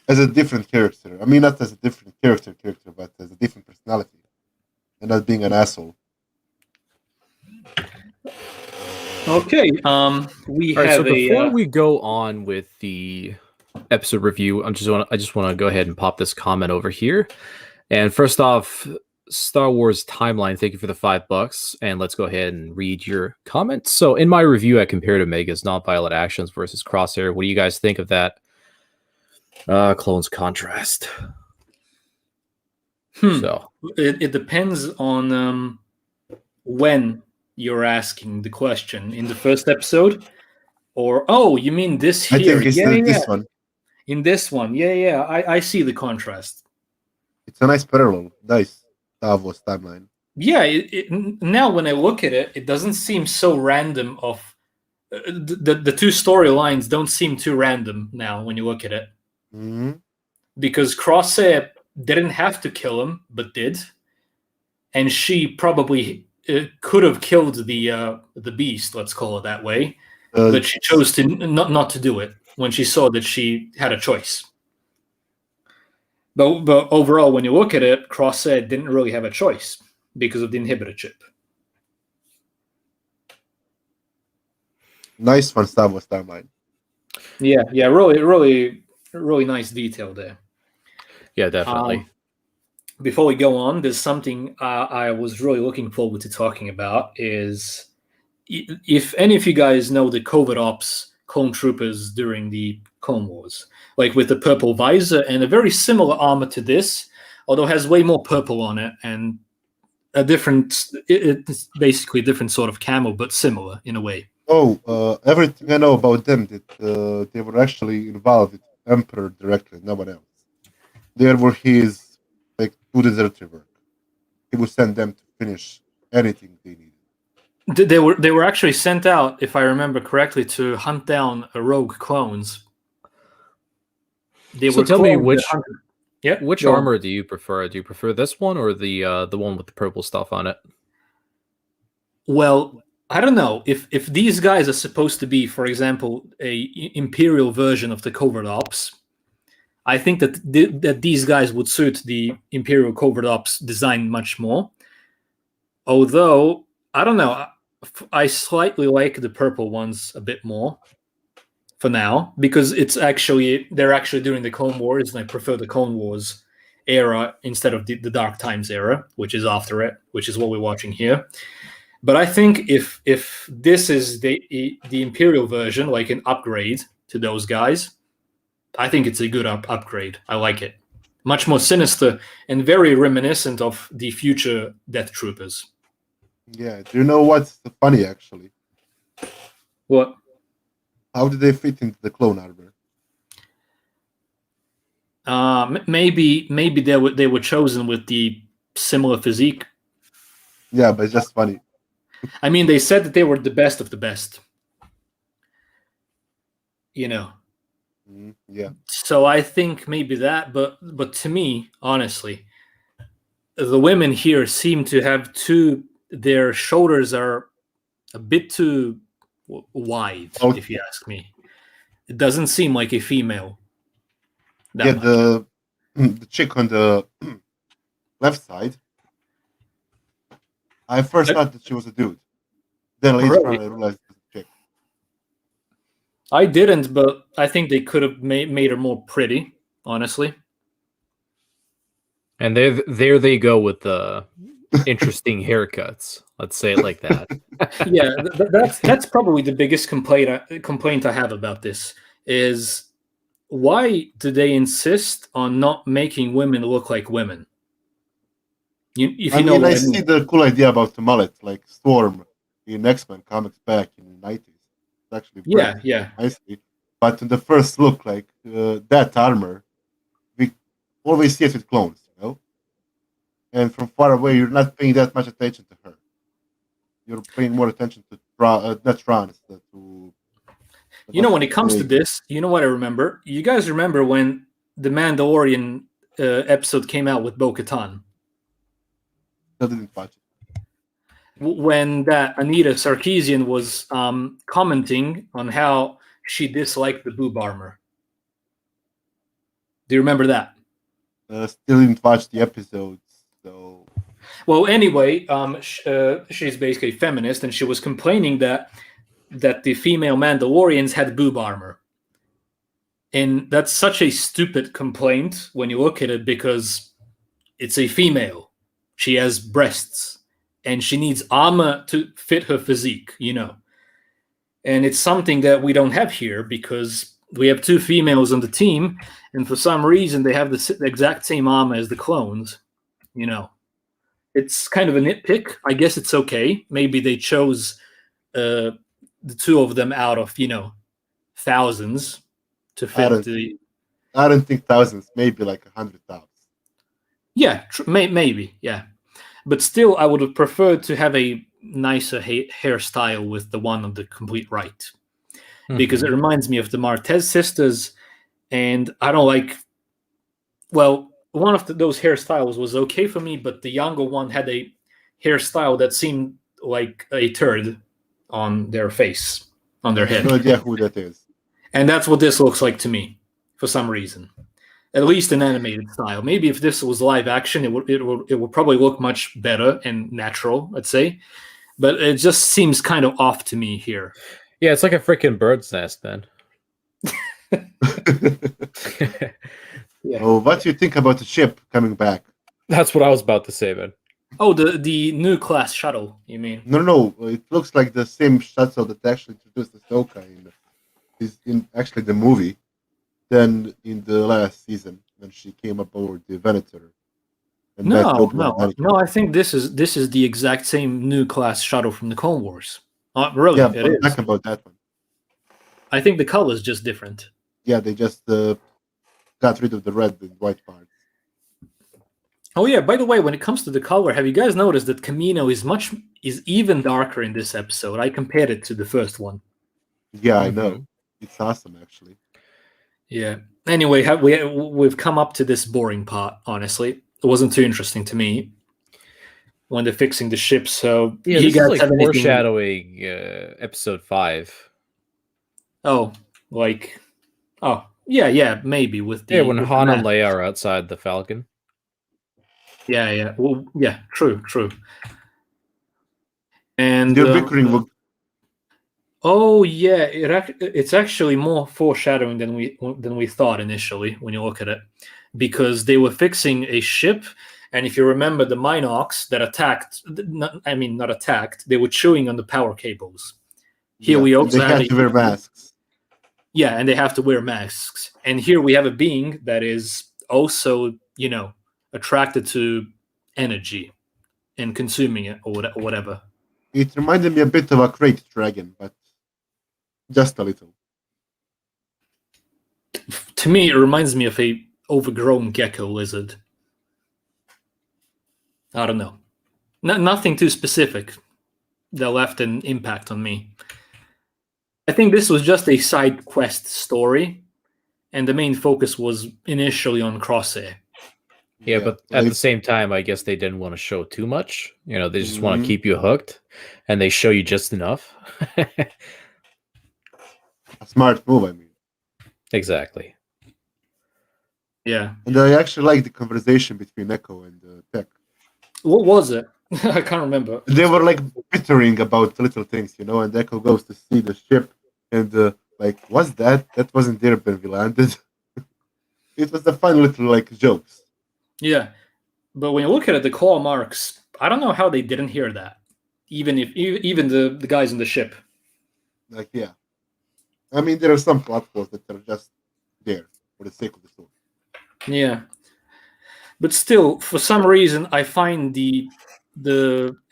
as a different character. I mean, not as a different character, but as a different personality, and not being an asshole. Okay. We all right. have So before a. we go on with the episode review, I just want to go ahead and pop this comment over here. And first off, Star Wars Timeline, thank you for the $5, and let's go ahead and read your comments. So, in my review, I compared Omega's nonviolent actions versus Crosshair. What do you guys think of that clone's contrast? So, it depends on when you're asking the question. In the first episode, or you mean this here? I think it's this one. In this one, yeah. I see the contrast. It's a nice parallel. Nice Star Wars timeline. Yeah, now when I look at it, it doesn't seem so random. The two storylines don't seem too random now when you look at it. Mm-hmm. Because Crosshair didn't have to kill him, but did, and she probably could have killed the beast. Let's call it that way, but she chose to not to do it when she saw that she had a choice. But overall, when you look at it, Crosshair didn't really have a choice because of the inhibitor chip. Nice one, Star Wars timeline. Yeah, really nice detail there. Yeah, definitely. Before we go on, there's something I was really looking forward to talking about. Is if any of you guys know the Covert Ops clone troopers during the Clone Wars, like with the purple visor and a very similar armor to this, although has way more purple on it, and a different. It's basically a different sort of camo, but similar in a way. Oh, everything I know about them that they were actually involved with Emperor directly, no one else. There were his like two deserter work. He would send them to finish anything they needed. They were actually sent out, if I remember correctly, to hunt down rogue clones. They So were tell me clones that hunted. Yeah, which go on. armor do you prefer? Do you prefer this one or the one with the purple stuff on it? Well, I don't know if these guys are supposed to be, for example, imperial version of the covert ops. I think that these guys would suit the imperial covert ops design much more. Although I don't know, I slightly like the purple ones a bit more for now because they're actually during the Clone Wars, and I prefer the Clone Wars era instead of the Dark Times era, which is after it, which is what we're watching here. But I think if this is the Imperial version, like an upgrade to those guys, I think it's a good upgrade. I like it. Much more sinister and very reminiscent of the future Death Troopers. Yeah, do you know what's funny actually? What? How did they fit into the clone armor? Maybe they were chosen with the similar physique. Yeah, but it's just funny. I mean, they said that they were the best of the best. You know. Yeah. So I think maybe that, but to me, honestly, the women here seem to have their shoulders are a bit too wide, Oh. if you ask me. It doesn't seem like a female. Yeah, the chick on the left side. I first thought that she was a dude. Then later on I realized it was a chick. I didn't, but I think they could have made her more pretty, honestly. And there they go with the interesting haircuts. Let's say it like that. Yeah, that's probably the biggest complaint I have about this is why do they insist on not making women look like women? I see the cool idea about the mullet, like Storm in X-Men comics back in the 90s. It's actually yeah. nicely. But in the first look, like that armor, we always see it with clones, you know? And from far away, you're not paying that much attention to her. You're paying more attention to not Tron, to... When it comes to this, you know what I remember? You guys remember when the Mandalorian episode came out with Bo-Katan? I didn't watch it. When that Anita Sarkeesian was commenting on how she disliked the boob armor. Do you remember that? Still didn't watch the episodes, so... Well, anyway, she's basically a feminist, and she was complaining that the female Mandalorians had boob armor. And that's such a stupid complaint when you look at it because it's a female. She has breasts, and she needs armor to fit her physique, And it's something that we don't have here because we have two females on the team, and for some reason they have the exact same armor as the clones, It's kind of a nitpick. I guess it's okay. Maybe they chose the two of them out of, thousands to fit I don't think thousands, maybe like 100,000. Yeah, maybe, yeah. But still, I would have preferred to have a nicer hairstyle with the one on the complete right. Because it reminds me of the Martez sisters, and I don't like... Well, one of those hairstyles was okay for me, but the younger one had a hairstyle that seemed like a turd on their face, on their head. No idea who that is. And that's what this looks like to me, for some reason. At least in animated style. Maybe if this was live action, it would probably look much better and natural, let's say. But it just seems kind of off to me here. Yeah, it's like a freaking bird's nest, man. Yeah. Oh, what do you think about the ship coming back? That's what I was about to say, man. Oh, the new class shuttle, you mean? No. It looks like the same shuttle that actually introduced Ahsoka in actually the movie. Then in the last season when she came aboard the Venator. and met No, Obi-Wan no, Anakin. no. I think this is the exact same new class shuttle from the Clone Wars. Really, Yeah, it I'm is. talking about that one. I think the color is just different. Yeah, they just got rid of the red and white parts. Oh yeah. By the way, when it comes to the color, have you guys noticed that Camino is even darker in this episode? I compared it to the first one. Yeah, I know. It's awesome, actually. Yeah. Anyway, we've come up to this boring part. Honestly, it wasn't too interesting to me when they're fixing the ship. So Yeah, you this is guys like have anything? foreshadowing episode 5. Oh, like, oh yeah, maybe with the When with the Han and map. Leia are outside the Falcon. Yeah. Well, yeah, true. And They're bickering. oh yeah, it's actually more foreshadowing than we thought initially when you look at it, because they were fixing a ship, and if you remember the Minox that attacked, not attacked, they were chewing on the power cables. Here we also they had to wear masks. Yeah, and they have to wear masks. And here we have a being that is also, attracted to energy and consuming it or whatever. It reminded me a bit of a crate dragon, but just a little. To me, it reminds me of a overgrown gecko lizard. I don't know. Nothing too specific that left an impact on me. I think this was just a side quest story, and the main focus was initially on Crosshair. Yeah, but at the same time, I guess they didn't want to show too much. They just want to keep you hooked, and they show you just enough. A smart move, I mean. Exactly. Yeah. And I actually like the conversation between Echo and Tech. What was it? I can't remember. They were like bittering about little things, and Echo goes to see the ship, and what's that? That wasn't there when we landed. It was the fun little jokes. Yeah, but when you look at it, the claw marks, I don't know how they didn't hear that, even the guys in the ship. I mean, there are some plot holes that are just there for the sake of the story. Yeah, but still, for some reason, I find the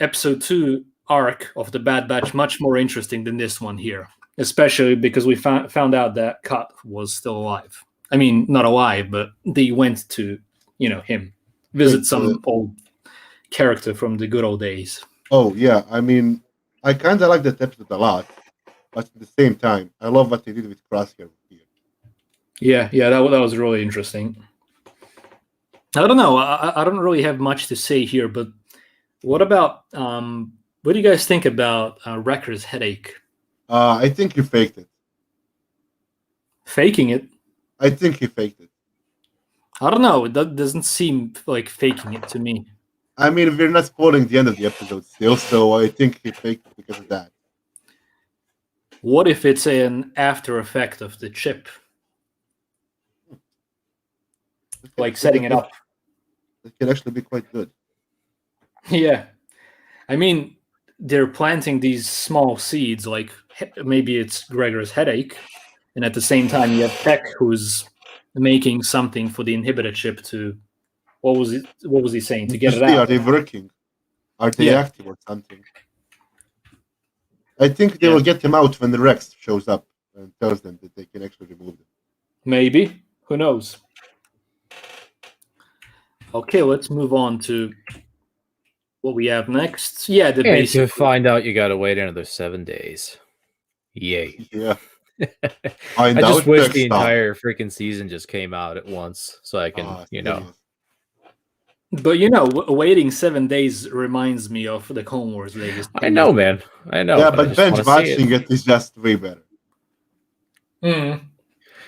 episode 2 arc of the Bad Batch much more interesting than this one here, especially because we found out that Cut was still alive. I mean, not alive, but they went to him visit some old character from the good old days. Oh yeah, I mean, I kind of like that episode a lot, but at the same time, I love what they did with Crosshair here. Yeah, that was really interesting. I don't know. I don't really have much to say here, but what about what do you guys think about Wrecker's headache? I think he faked it. Faking it? I think he faked it. I don't know. It doesn't seem like faking it to me. I mean, we're not spoiling the end of the episode still, so I think he faked it because of that. What if it's an after effect of the chip? Like setting it up. It can actually be quite good. Yeah. I mean, they're planting these small seeds, like maybe it's Gregor's headache, and at the same time you have Tech who's making something for the inhibitor chip to what was he saying? To get it out. Are they working? Are they active or something? I think they will get him out when the Rex shows up and tells them that they can actually remove them. Maybe. Who knows? Okay, let's move on to what we have next. Yeah, the basic. To find out, you gotta wait another 7 days. Yay. Yeah. I just wish the entire freaking season just came out at once so I can, But waiting 7 days reminds me of the Clone Wars latest. I know, man. I know. Yeah, but bench watching it is just way better. Mm.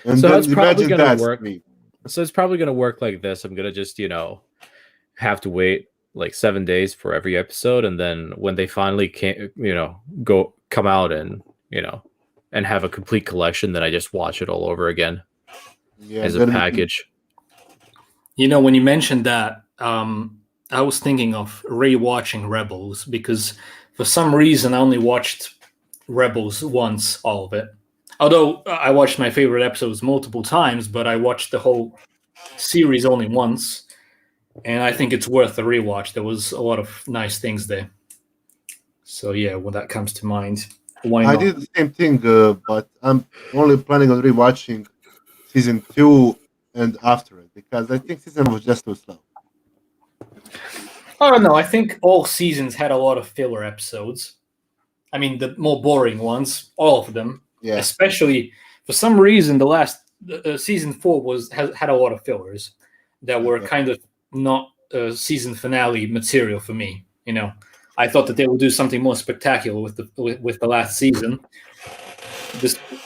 And so then it's probably gonna work. Me. So it's probably gonna work like this. I'm gonna just, have to wait like 7 days for every episode, and then when they finally come out and and have a complete collection, then I just watch it all over again as a package. When you mentioned that, I was thinking of rewatching Rebels because for some reason I only watched Rebels once, all of it. Although I watched my favorite episodes multiple times, but I watched the whole series only once. and I think it's worth a rewatch. There was a lot of nice things there. So yeah, when that comes to mind, why I not? did the same thing, but I'm only planning on rewatching season 2 and after it because I think season 1 was just too slow. I don't know. I think all seasons had a lot of filler episodes. I mean, the more boring ones, all of them. Yeah, Especially for some reason, the last season 4 had a lot of fillers that yeah, were definitely. kind of not season finale material for me. You know, I thought that they would do something more spectacular with the last season.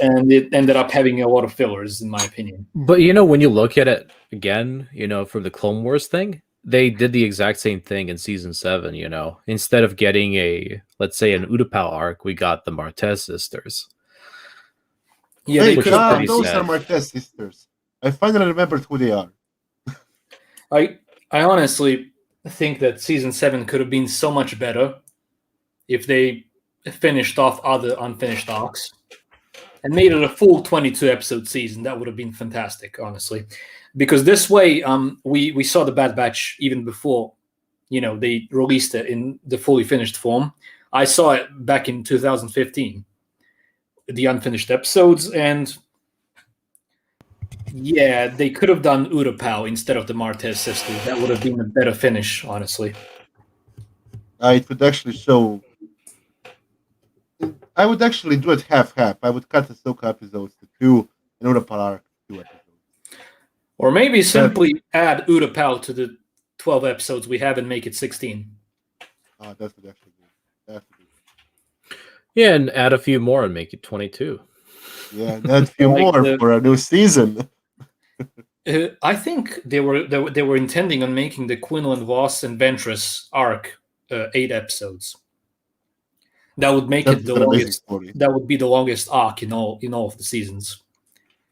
And it ended up having a lot of fillers, in my opinion. But when you look at it again, from the Clone Wars thing, they did the exact same thing in season 7. Instead of getting let's say, an Utapau arc, we got the Martez sisters. Yeah, they Wait, could have pretty those sad. are Marquez sisters. I finally remembered who they are. I honestly think that season 7 could have been so much better if they finished off other unfinished arcs and made it a full 22 episode season. That would have been fantastic, honestly, because this way, we saw the Bad Batch even before they released it in the fully finished form. I saw it back in 2015, the unfinished episodes, and yeah, they could have done Utapau instead of the Martez sisters. That would have been a better finish, honestly. It would actually show. I would actually do it half-half. I would cut Ahsoka episodes to 2 and Oda Arc 2 episodes. Or maybe simply add Utapau to the 12 episodes we have and make it 16. That would actually be. That would be. Yeah, and add a few more and make it 22. Yeah, add a few Like more for a new season. I think they were intending on making the Quinlan Voss and Ventress arc 8 episodes. That would make That it is the an amazing longest. story. That would be the longest arc in all of the seasons.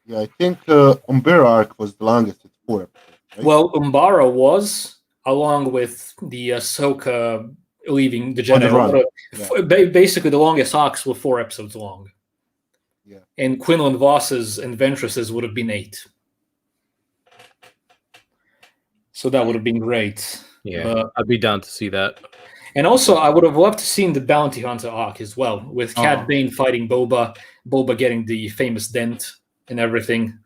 Yeah, I think Umbera arc was the longest. It's 4 episodes. Right? Well, Umbara was, along with the Ahsoka leaving the On the Jedi run. Order, Yeah. basically the longest arcs were 4 episodes long. Yeah. And Quinlan Voss's and Ventress's would have been 8. So that would have been great. Yeah, I'd be down to see that. And also, I would have loved to seen the Bounty Hunter arc as well, with Cad Bane fighting Boba, Boba getting the famous dent and everything.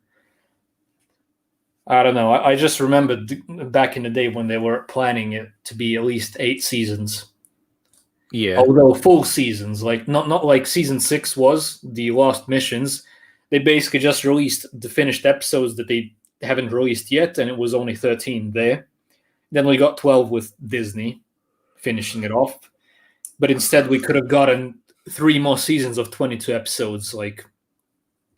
I don't know. I just remembered back in the day when they were planning it to be at least 8 seasons. Yeah. Although full seasons, like not like season 6 was, the Lost Missions. They basically just released the finished episodes that they haven't released yet, and it was only 13 there. Then we got 12 with Disney finishing it off. But instead we could have gotten 3 more seasons of 22 episodes, like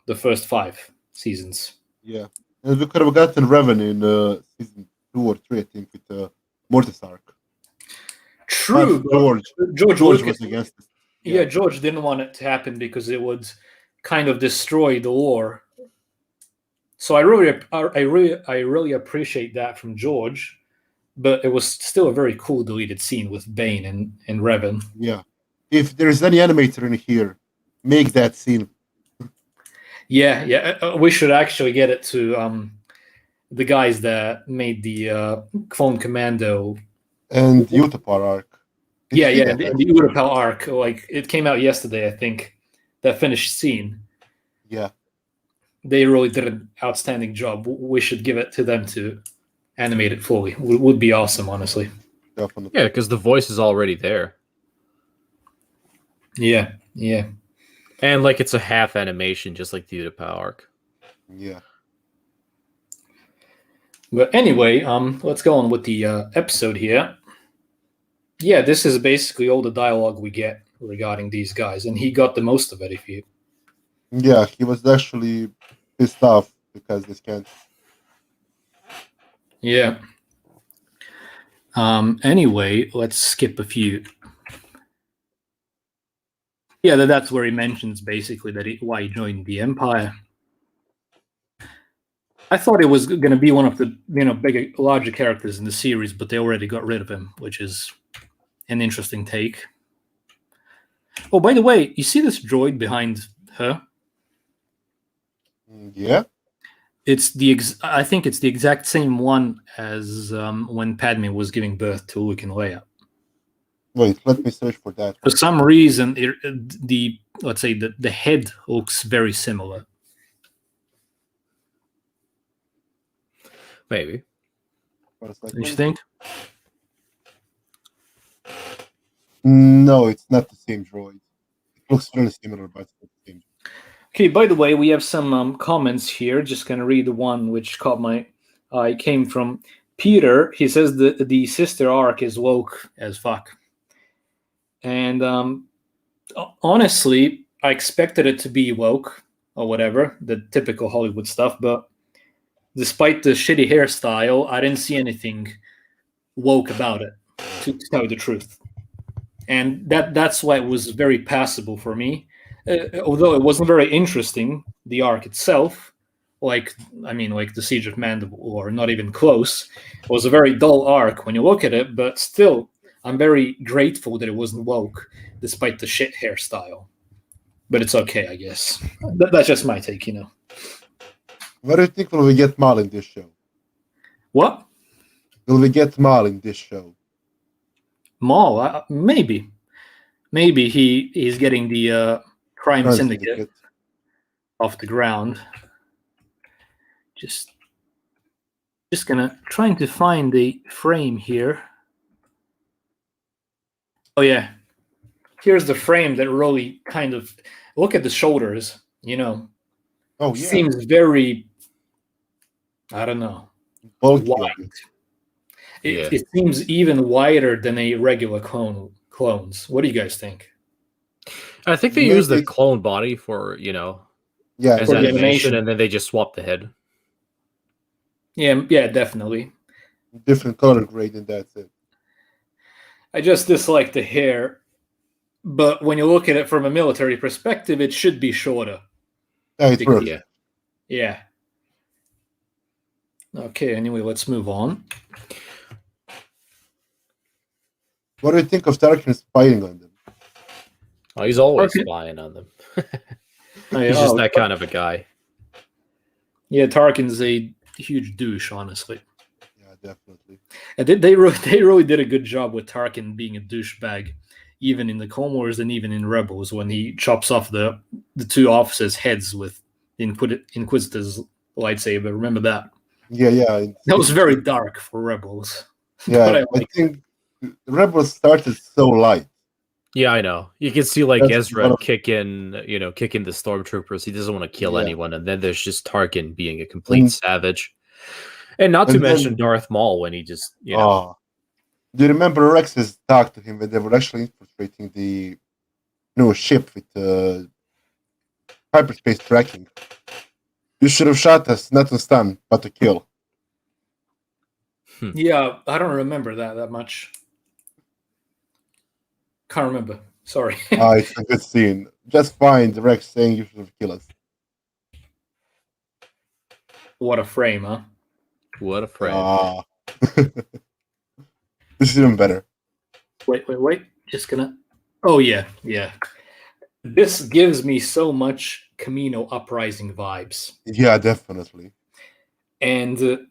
the first 5 seasons. Yeah. And we could have gotten Revan in season 2 or 3, I think, with Mortis arc. True. But George was against it. Yeah, George didn't want it to happen because it would kind of destroy the lore. So I really appreciate that from George, but it was still a very cool deleted scene with Bane and Revan. Yeah. If there's any animator in here, make that scene. Yeah. We should actually get it to the guys that made the Clone Commando and Utapar arc. The Utapau arc. Like, it came out yesterday, I think. That finished scene. Yeah. They really did an outstanding job. We should give it to them to animate it fully. Would be awesome, honestly. Definitely. Yeah, because the voice is already there. Yeah. And like it's a half animation, just like the Utapau arc. Yeah. But anyway, let's go on with the episode here. Yeah, this is basically all the dialogue we get regarding these guys, and he got the most of it. Yeah, he was actually pissed off because this can't. Yeah. Anyway, let's skip a few. Yeah, that's where he mentions basically that why he joined the Empire. I thought it was going to be one of the larger characters in the series, but they already got rid of him, which is an interesting take. Oh, by the way, you see this droid behind her? Yeah. I think it's the exact same one as when Padme was giving birth to Luke and Leia. Wait, let me search for that. For some reason, let's say the head looks very similar. Maybe. For a Don't you second. think? No, it's not the same droid. It looks really similar, but it's not the same. Okay, by the way, we have some comments here. Just going to read the one which caught my eye. Came from Peter. He says the sister arc is woke as fuck. And honestly, I expected it to be woke or whatever, the typical Hollywood stuff. But despite the shitty hairstyle, I didn't see anything woke about it, to tell you the truth. And that's why it was very passable for me. Although it wasn't very interesting, the arc itself, like the Siege of Mandalore, or not even close. It was a very dull arc when you look at it, but still, I'm very grateful that it wasn't woke, despite the shit hairstyle. But it's okay, I guess. That's just my take, you know. What do you think will we get Maul in this show? What? Will we get Maul in this show? Maul? Maybe. Maybe he's getting the crime syndicate off the ground. Just trying to find the frame here. Oh yeah, here's the frame that really kind of look at the shoulders. You know, Oh yeah, seems very, I don't know, bulky. wide. It seems even wider than a regular clones. What do you guys think? I think they use the clone body for, you know, Yeah, as for the animation, and then they just swap the head. Yeah, definitely. different color grade, and that's it. I just dislike the hair, but when you look at it from a military perspective, it should be shorter. Yeah, it's works. Yeah. Okay, anyway, let's move on. What do you think of Tarkin spying on them? Oh, he's always spying on them. He's just that kind of a guy. Yeah, Tarkin's a huge douche, honestly. Yeah, definitely. And they really did a good job with Tarkin being a douchebag, even in the Clone Wars and even in Rebels, when he chops off the two officers' heads with the Inquisitor's lightsaber. Remember that? Yeah. That was very dark for Rebels. Yeah, I think Rebels started so light. Yeah, I know. You can see like Ezra kicking the stormtroopers. He doesn't want to kill anyone, and then there's just Tarkin being a complete savage. And not to mention Darth Maul when he just, you know. Do you remember Rex's talk to him when they were actually infiltrating the new ship with hyperspace tracking? You should have shot us, not to stun, but to kill. Yeah, I don't remember that much. Can't remember. Sorry. It's a good scene. Just find Rex saying you should have killed us. What a frame, huh? What a frame. This is even better. Wait. Just gonna... Oh, yeah. This gives me so much Camino Uprising vibes. Yeah, definitely. And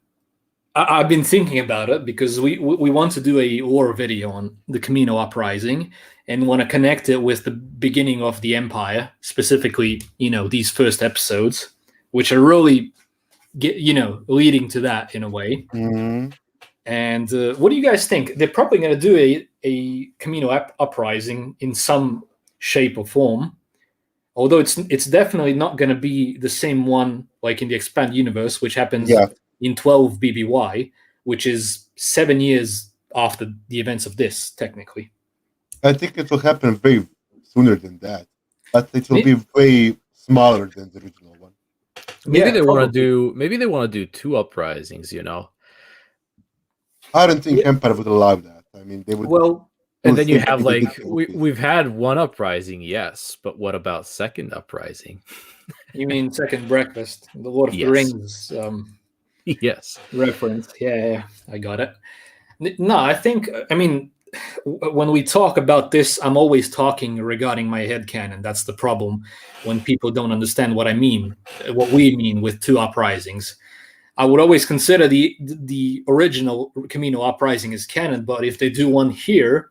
I've been thinking about it because we want to do a lore video on the Camino Uprising and want to connect it with the beginning of the Empire, specifically, these first episodes, which are really leading to that in a way. Mm-hmm. And what do you guys think? They're probably going to do a Camino Uprising in some shape or form, although it's definitely not going to be the same one like in the Expanded Universe, which happens in 12 BBY, which is 7 years after the events of this, technically. I think it will happen way sooner than that, but it will be way smaller than the original one. Maybe they want to do 2 uprisings, I don't think Empire would allow that. I mean, they would. Well, and then you have we've had 1 uprising, yes, but what about 2nd uprising? You mean Second Breakfast, the Lord of the Rings yes reference? Yeah, I got it. No, I think when we talk about this, I'm always talking regarding my headcanon. That's the problem when people don't understand what I mean, what we mean with two uprisings. I would always consider the original Camino uprising as canon, but if they do one here,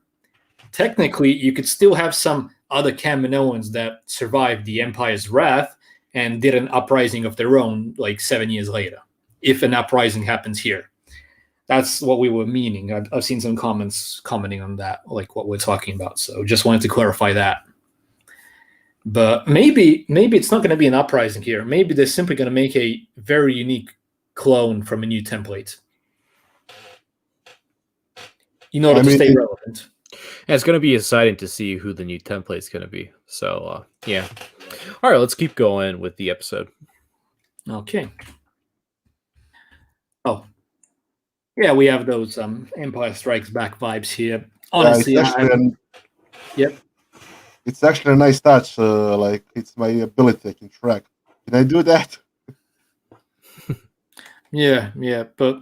technically you could still have some other Kaminoans that survived the Empire's wrath and did an uprising of their own like 7 years later, if an uprising happens here. That's what we were meaning. I've seen some comments commenting on that, like what we're talking about. So just wanted to clarify that. But maybe it's not going to be an uprising here. Maybe they're simply going to make a very unique clone from a new template in order to stay relevant. Yeah, it's going to be exciting to see who the new template is going to be. So, yeah. All right, let's keep going with the episode. Okay. Oh. Yeah, we have those Empire Strikes Back vibes here. Honestly, yep. It's actually a nice touch. Like, it's my ability I can track. Can I do that? Yeah, but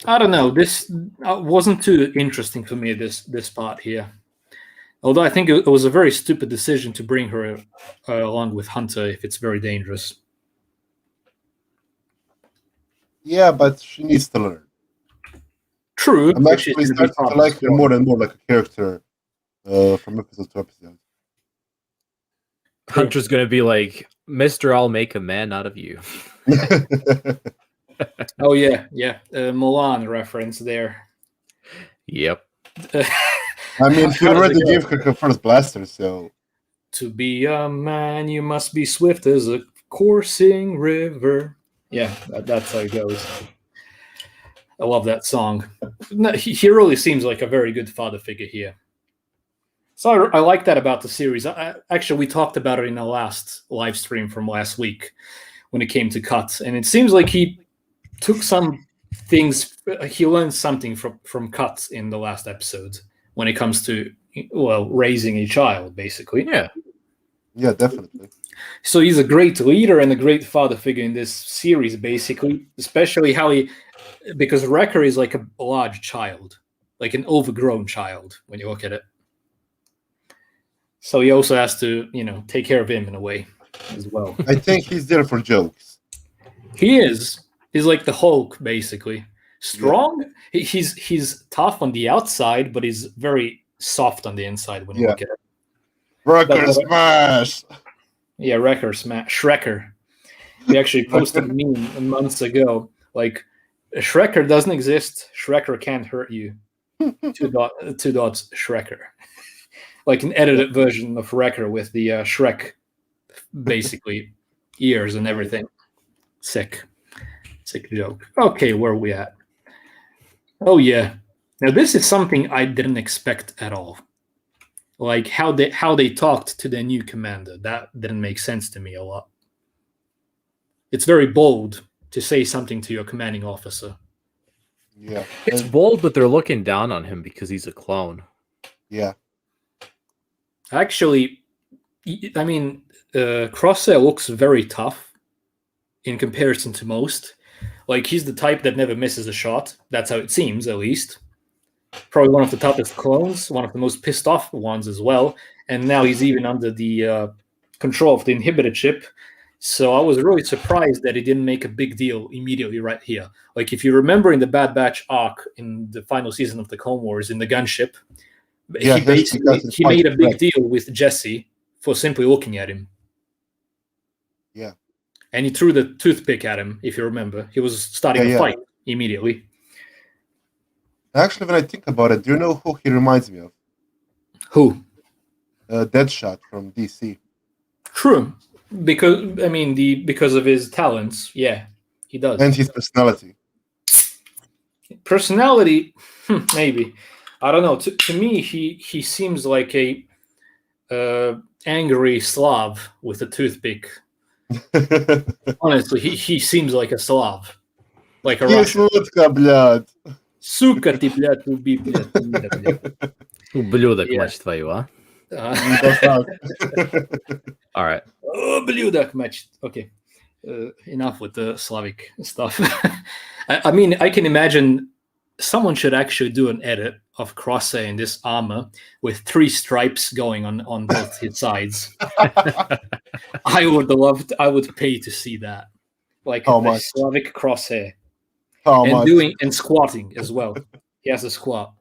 I don't know. This wasn't too interesting for me, this part here. Although I think it was a very stupid decision to bring her along with Hunter if it's very dangerous. Yeah, but she needs to learn. True. I'm actually starting to like her more and more like a character from episode to episode. Hunter's going to be like, Mr. I'll make a man out of you. Oh, yeah. Mulan reference there. Yep. I mean, he already gave her first blaster, so... To be a man, you must be swift as a coursing river. Yeah, that's how it goes. I love that song. He really seems like a very good father figure here. So I like that about the series. Actually, we talked about it in the last live stream from last week when it came to Cut. And it seems like he took some things, he learned something from Cut in the last episode when it comes to, well, raising a child, basically. Yeah, definitely. So he's a great leader and a great father figure in this series, basically, especially how because Wrecker is like a large child, like an overgrown child when you look at it. So he also has to, take care of him in a way as well. I think he's there for jokes. He is. He's like the Hulk, basically. Strong. Yeah. He's tough on the outside, but he's very soft on the inside when you look at it. Wrecker smash! Yeah, Wrecker smash. Shrekker. We actually posted a meme months ago. Like, Shrekker doesn't exist. Shrekker can't hurt you. Two dots Shrekker. Like an edited version of Wrecker with the Shrek, basically, ears and everything. Sick joke. Okay, where are we at? Oh, yeah. Now, this is something I didn't expect at all. Like, how they talked to their new commander. That didn't make sense to me a lot. It's very bold to say something to your commanding officer. Yeah. It's bold, but they're looking down on him because he's a clone. Yeah. Actually, I mean, Crosshair looks very tough in comparison to most. Like, he's the type that never misses a shot. That's how it seems, at least. Probably one of the toughest clones, one of the most pissed off ones as well. And now he's even under the control of the inhibitor chip. So I was really surprised that he didn't make a big deal immediately right here. Like, if you remember in the Bad Batch arc in the final season of the Clone Wars in the gunship, he made a big deal with Jesse for simply looking at him. Yeah. And he threw the toothpick at him, if you remember. He was starting a fight immediately. Actually, when I think about it, do you know who he reminds me of? Who? Deadshot from DC. True. Because of his talents, yeah, he does. And his personality. Personality, maybe. I don't know. To me, he seems like a angry Slav with a toothpick. Honestly, he seems like a Slav, like a Russian. Сука ты, блядь, уби, блядь, блядь. Ублюдок, мать твою, а? All right. Ублюдок, мать. Okay. Enough with the Slavic stuff. I mean, I can imagine someone should actually do an edit of Crosshair in this armor with 3 stripes going on both his sides. I would pay to see that. Like How a much? Slavic Crosshair. How And much? squatting as well. He has a squat.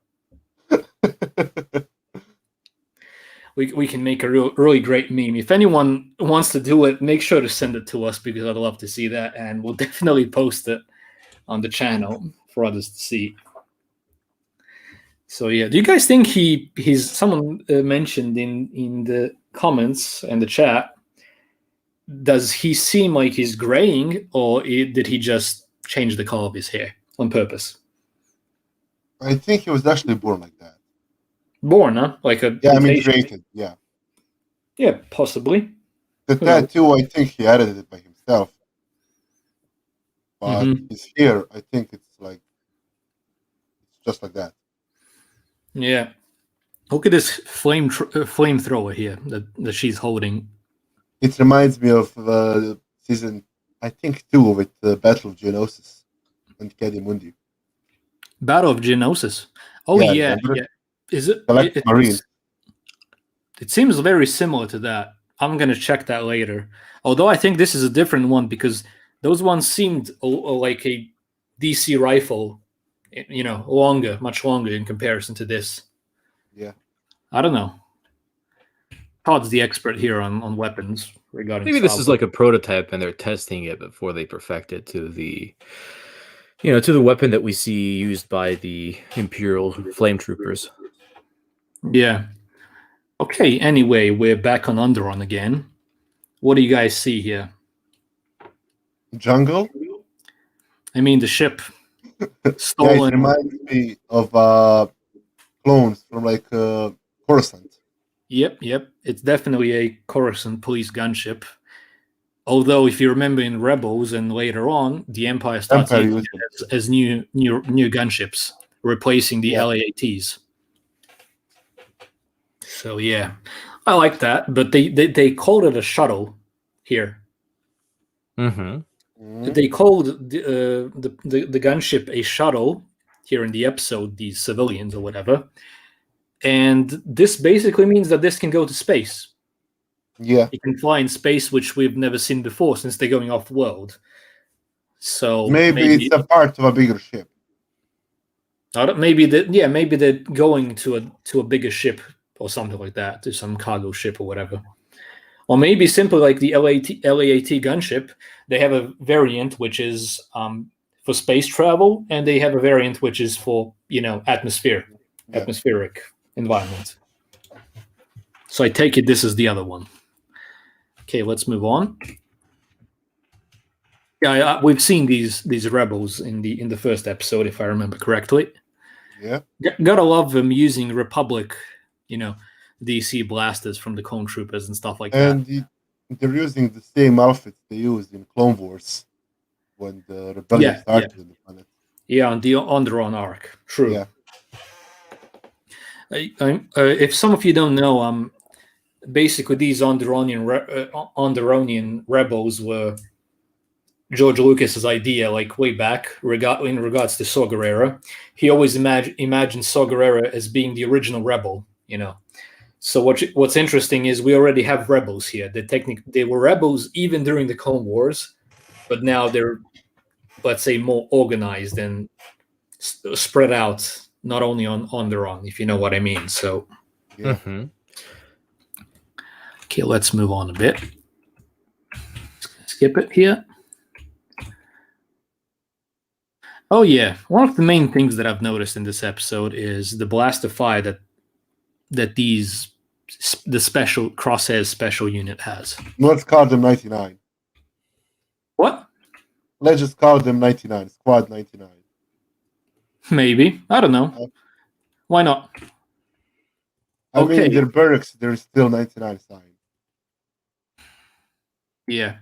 We can make a really great meme. If anyone wants to do it, make sure to send it to us because I'd love to see that, and we'll definitely post it on the channel for others to see. So yeah, do you guys think he's someone mentioned in the comments and the chat? Does he seem like he's graying, or did he just change the color of his hair on purpose? I think he was actually born like that. Born, huh? Like a Yeah, I mean mutation? created. Yeah. Yeah, possibly. The Who knows? tattoo, I think he added it by himself. But Mhm. his hair, I think it's just like that. Yeah. Look at this flamethrower here that she's holding. It reminds me of season, I think 2 with the Battle of Geonosis and Mundi. Battle of Geonosis. Oh Yeah, yeah, remember? yeah. Is it? Galactic Marines. It seems very similar to that. I'm gonna check that later. Although I think this is a different one because those ones seemed like a DC rifle, longer, much longer in comparison to this. Yeah. I don't know. Todd's the expert here on weapons regarding. Maybe this Star is Wars. like a prototype and they're testing it before they perfect it to the to the weapon that we see used by the Imperial flame troopers. Yeah. Okay, anyway, we're back on Onderon again. What do you guys see here? Jungle? I mean, the ship Yeah, it stolen. reminds me of clones from like Coruscant. Yep. It's definitely a Coruscant police gunship. Although, if you remember in Rebels and later on, the Empire starts Empire using it as new gunships, replacing the Yeah. LAATs. So yeah, I like that. But they called it a shuttle here. Mm-hmm. They called the gunship a shuttle here in the episode, these civilians or whatever. And this basically means that this can go to space. Yeah. It can fly in space, which we've never seen before since they're going off world. So Maybe it's a part of a bigger ship. maybe they're going to a bigger ship or something like that, to some cargo ship or whatever. Or maybe simply like the LAAT gunship, they have a variant which is for space travel, and they have a variant which is for atmospheric environment. So I take it this is the other one. Okay, let's move on. Yeah, we've seen these rebels in the first episode, if I remember correctly. Yeah. Gotta love them using Republic, DC blasters from the Clone Troopers and stuff like that. And they're using the same outfits they used in Clone Wars when the rebellion started on the planet. Yeah, on the Onderon arc. True. Yeah. If some of you don't know, basically these Onderonian rebels were George Lucas's idea, like way back in regards to Saw Gerrera. He always imagined Saw Gerrera as being the original rebel, So what's interesting is we already have rebels here. They were rebels even during the Clone Wars, but now they're, let's say, more organized and spread out, not only on their own, if you know what I mean. So, Yeah. Mm-hmm. Okay, let's move on a bit. Skip it here. Oh yeah, one of the main things that I've noticed in this episode is the blaster fire that the special Crosshair special unit has. Let's call them 99. What? Let's just call them 99. Squad 99. Maybe. I don't know. Why not? I mean, their barracks, there's still 99 sign. Yeah.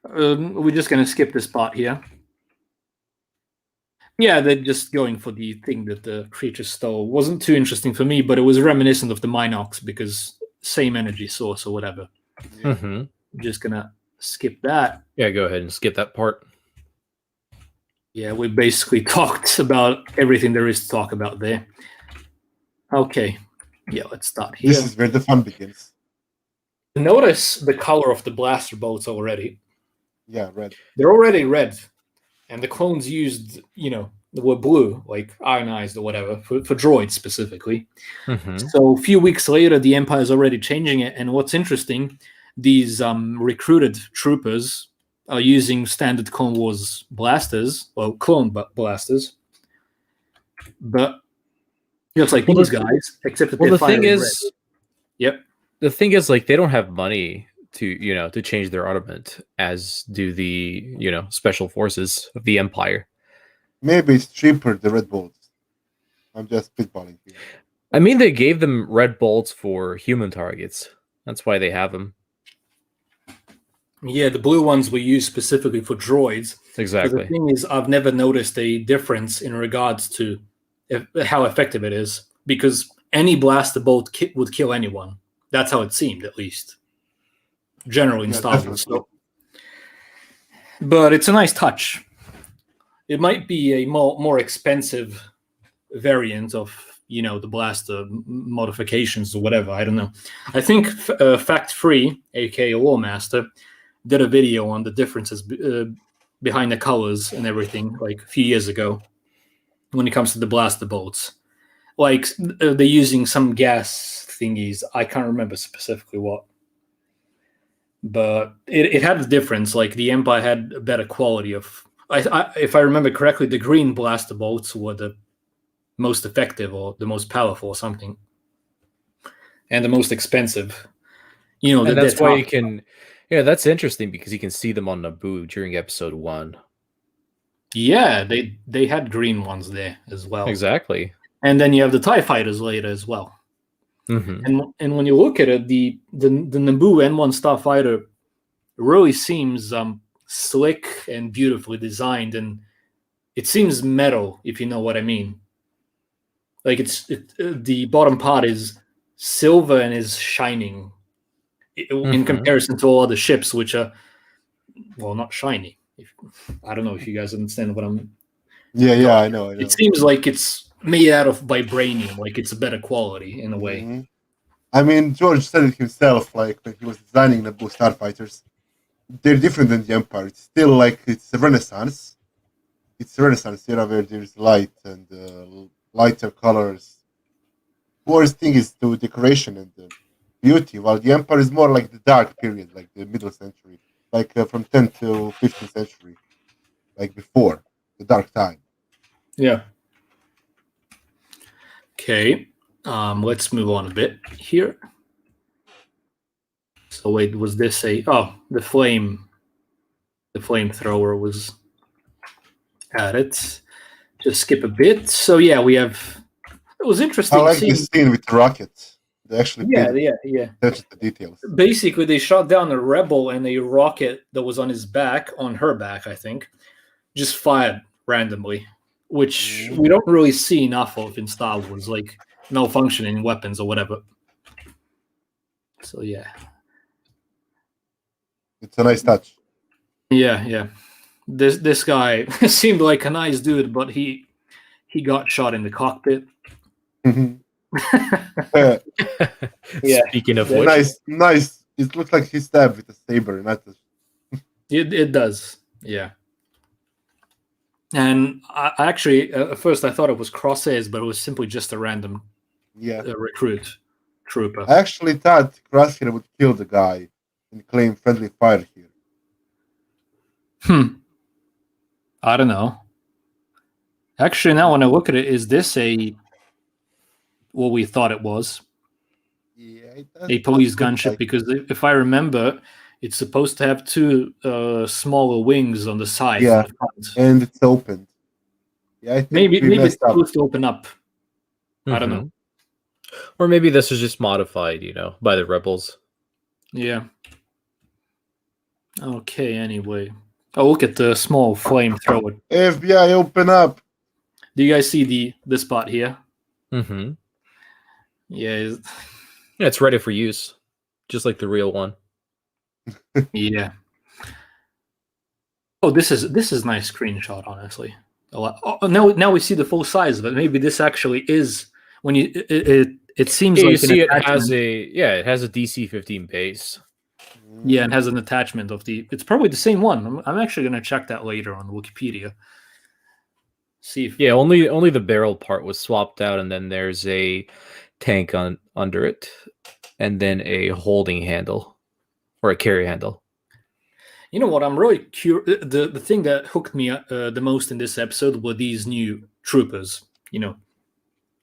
We're just going to skip this part here. Yeah, they're just going for the thing that the creature stole. Wasn't too interesting for me, but it was reminiscent of the Minox because same energy source or whatever. Yeah. Mm-hmm. Just going to skip that. Yeah, go ahead and skip that part. Yeah, we basically talked about everything there is to talk about there. Okay. Yeah, let's start here. This is where the fun begins. Notice the color of the blaster bolts already. Yeah, red. They're already red. And the clones used, were blue, like ionized or whatever, for droids specifically. Mm-hmm. So a few weeks later, the Empire's already changing it. And what's interesting, these recruited troopers are using standard Clone Wars blasters, well, clone blasters. But just like these guys, except that Well, they're the thing firing is, red. Yep. the thing is, like, they don't have money to, to change their armament, as do the, special forces of the Empire. Maybe it's cheaper, the red bolts. I'm just spitballing here. I mean, they gave them red bolts for human targets. That's why they have them. Yeah, the blue ones were used specifically for droids. Exactly. The thing is, I've never noticed a difference in regards to how effective it is, because any blaster bolt would kill anyone. That's how it seemed, at least. Generally in Star Wars. So. But it's a nice touch. It might be a more expensive variant of, the blaster modifications or whatever. I don't know. I think Fact Free, aka Warmaster, did a video on the differences behind the colors and everything, like a few years ago, when it comes to the blaster bolts. Like, they're using some gas thingies. I can't remember specifically what. But it had a difference. Like, the Empire had a better quality of... if I remember correctly, the green blaster bolts were the most effective or the most powerful or something. And the most expensive. And that's why you can... Yeah, that's interesting, because you can see them on Naboo during Episode 1. Yeah, they had green ones there as well. Exactly. And then you have the TIE fighters later as well. Mm-hmm. And when you look at it, the Naboo N1 Starfighter really seems slick and beautifully designed, and it seems metal, if you know what I mean. Like, the bottom part is silver and is shining in comparison to all other ships, which are, well, not shiny. I don't know if you guys understand what I'm... Yeah, I know. It seems like it's made out of vibranium, like it's a better quality in a way. Mm-hmm. I mean, George said it himself, like, when he was designing the Naboo starfighters. They're different than the Empire. It's still like, it's a Renaissance. It's a Renaissance era where there's light and lighter colors. Worst thing is the decoration and the beauty, while the Empire is more like the dark period, like the middle century, like from 10th to 15th century, like before the dark time. Yeah. Okay. Let's move on a bit here. So wait, was this the flamethrower was added. Just skip a bit. So yeah, we have... It was interesting. I like this scene with the rocket. They actually touched the details. Basically, they shot down a rebel, and a rocket that was on her back, I think, just fired randomly, which we don't really see enough of in Star Wars, like malfunctioning weapons or whatever. So yeah, it's a nice touch. Yeah. This guy seemed like a nice dude, but he got shot in the cockpit. Yeah. Speaking of which, nice. It looks like he stabbed with a saber, not a... It does, yeah. And I actually, at first, I thought it was crosshairs, but it was simply just a random recruit trooper. I actually thought Crosshair would kill the guy and claim friendly fire here. I don't know. Actually, now when I look at it, is this what we thought it was? Yeah, a police gunship, because if I remember, it's supposed to have two smaller wings on the side. Yeah, and it's open. Yeah, I think maybe it's supposed to open up. I don't know. Or maybe this is just modified, by the rebels. Yeah. Okay, anyway. Oh, look at the small flamethrower. FBI, open up. Do you guys see the spot here? Mm-hmm. Yeah. Yeah, it's ready for use, just like the real one. Yeah. Oh, this is a nice screenshot, honestly. Oh, now we see the full size of it. Maybe this actually is when it seems Yeah, like you an see, it attachment. has a DC-15 base. Yeah, it has an attachment of the. It's probably the same one. I'm actually going to check that later on Wikipedia. See if. Yeah, only the barrel part was swapped out, and then there's a tank under it, and then a holding handle or a carry handle. You know what? I'm really curious. The thing that hooked me the most in this episode were these new troopers.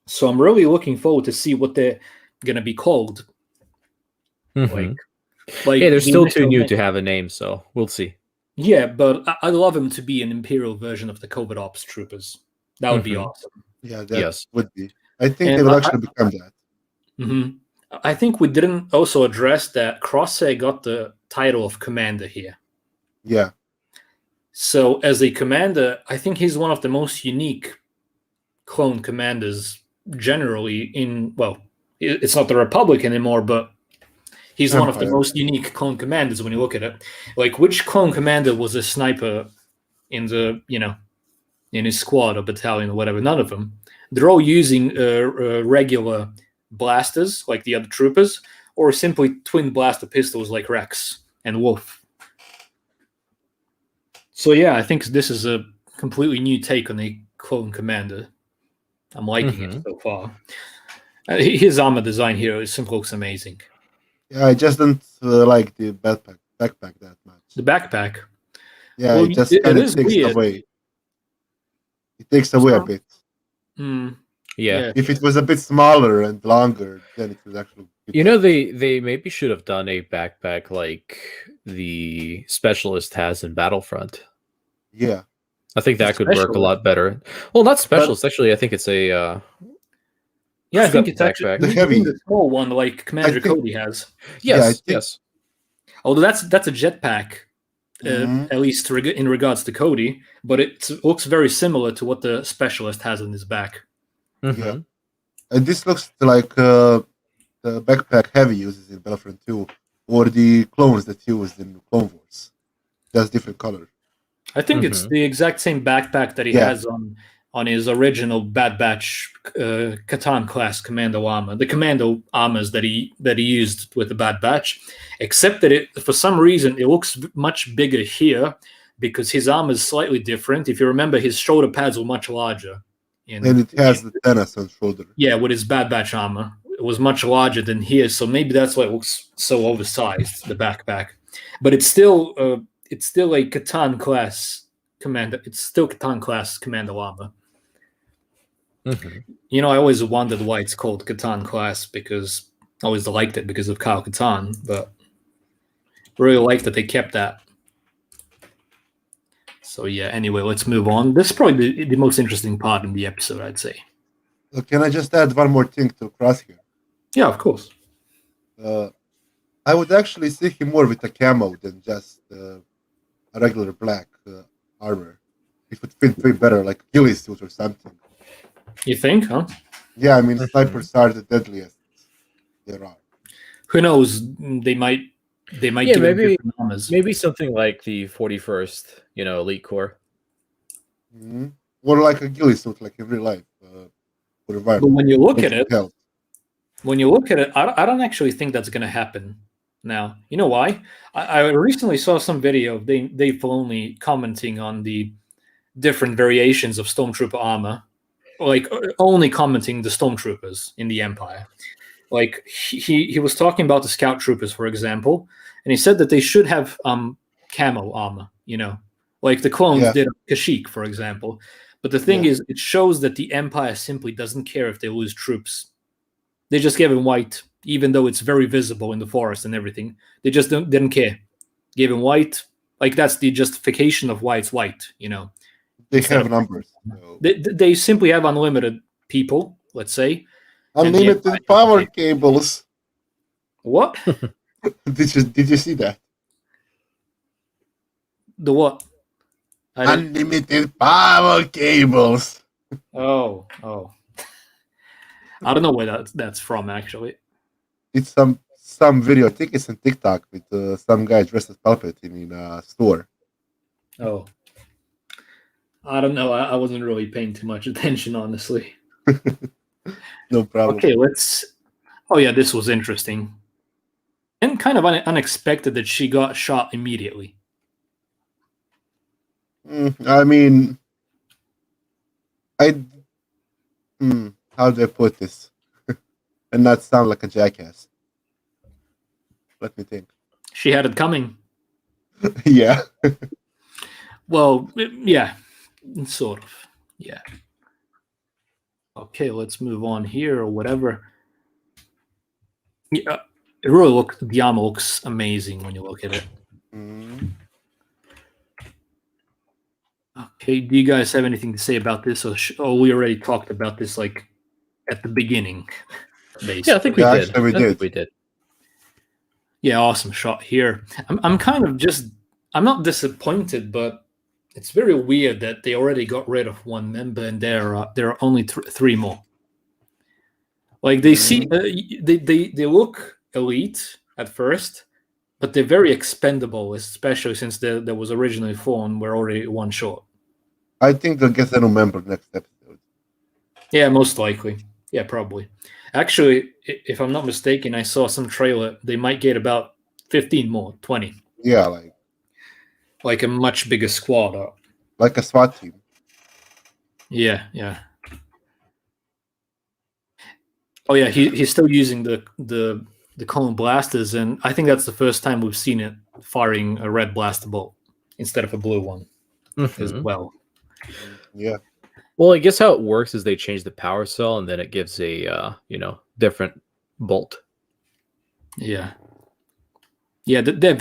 So I'm really looking forward to see what they're gonna be called. Mm-hmm. Like Yeah, they're the still too initial new name. to have a name, so we'll see. Yeah, but I'd love them to be an Imperial version of the Covert Ops troopers. That would be Mhm. awesome. Yeah, that Yes. would be. I think they And will actually become that. I think we didn't also address that Crosshair got the title of commander here. Yeah. So as a commander, I think he's one of the most unique clone commanders generally in, well, it's not the Republic anymore, but he's one of the Empire. most unique clone commanders when you look at it. Like, which clone commander was a sniper in the, in his squad or battalion or whatever? None of them. They're all using regular blasters like the other troopers, or simply twin blaster pistols like Rex and Wolf. So yeah, I think this is a completely new take on a clone commander. I'm liking it so far. His armor design here simply looks amazing. Yeah, I just don't like the backpack that much. The backpack. Yeah, Well, it just it kind of is takes weird. away. It takes away a bit. Yeah. If it was a bit smaller and longer, then it would actually be better. They maybe should have done a backpack like the Specialist has in Battlefront. Yeah. I think that could work a Specialist? lot better. Well, not Specialist, actually. I think it's a Yeah, I Who's think got it's the actually backpack? The heavy. the small one, like Commander think- Cody has. Yeah, I yes, think- yes. Although that's a jetpack, Mhm. at least in regards to Cody, but it looks very similar to what the Specialist has in his back. Mhm. And this looks like the backpack Heavy uses in Battlefront 2, or the clones that used in Clone Wars. Just different color. I think it's the exact same backpack that he Yeah. has on his original Bad Batch Catan class commando armor, the commando armors that he used with the Bad Batch, except that for some reason it looks much bigger here because his armor is slightly different. If you remember, his shoulder pads were much larger. And it has the Thanos on shoulder. Yeah, with his Bad Batch armor, it was much larger than here, so maybe that's why it looks so oversized, the backpack. But it's still a Catan class commander. It's still Catan class commando armor. Mhm. I always wondered why it's called Catan class, because I always liked it because of Kyle Katarn, but really like that they kept that. So yeah, anyway, let's move on. This is probably the most interesting part in the episode, I'd say. Can I just add one more thing to Crosshair? Yeah, of course. I would actually see him more with a camo than just a regular black armor. It would fit way better, like ghillie suit or something. You think, huh? Yeah, I mean, snipers are the deadliest there are. Who knows? They might Yeah, give him maybe different armors. maybe something like the 41st, Elite Corps. Mhm. Or like a ghillie suit, like in real life. For But environment. when you look at it, Health. I don't actually think that's going to happen now. You know why? I recently saw some video of Dave Filoni commenting on the different variations of Stormtrooper armor, like only commenting the Stormtroopers in the Empire. Like he was talking about the Scout Troopers, for example, and he said that they should have camo armor, like the clones did on Kashyyyk, for example. But the thing is, it shows that the Empire simply doesn't care if they lose troops. They just gave him white, even though it's very visible in the forest and everything. They just didn't care. Gave him white. Like, that's the justification of why it's white, They have numbers. So. They simply have unlimited people, let's say. Unlimited power cables. What? Did you see that? The what? Unlimited power cables. Oh. I don't know where that's from, actually. It's some video. I think it's on TikTok with some guy dressed as Palpatine in a store. Oh. I don't know. I wasn't really paying too much attention, honestly. No problem. Okay, let's. Oh yeah, this was interesting and kind of unexpected that she got shot immediately. I mean, I. How do I put this and not sound like a jackass? Let me think. She had it coming. Yeah. Well, yeah, sort of. Yeah. Okay, let's move on here or whatever. Yeah, it really looks. The armor looks amazing when you look at it. Mm. Okay, do you guys have anything to say about this, or we already talked about this like at the beginning? Yeah, I think we Yeah, did. actually we I think did. we did. Yeah, awesome shot here. I'm kind of just. I'm not disappointed, but it's very weird that they already got rid of one member and there are only three more. Like they see, they look elite at first, but they're very expendable, especially since there was originally four and we're already one short. I think they'll get a new member next episode. Yeah, most likely. Yeah, probably. Actually, if I'm not mistaken, I saw some trailer. They might get about 15 more, 20. Yeah, Like a much bigger squad. like a SWAT team. Yeah, yeah. Oh yeah, he's still using the cone blasters, and I think that's the first time we've seen it firing a red blaster bolt instead of a blue one as Mhm. well. Yeah. Well, I guess how it works is they change the power cell, and then it gives a different bolt. Yeah, yeah, they're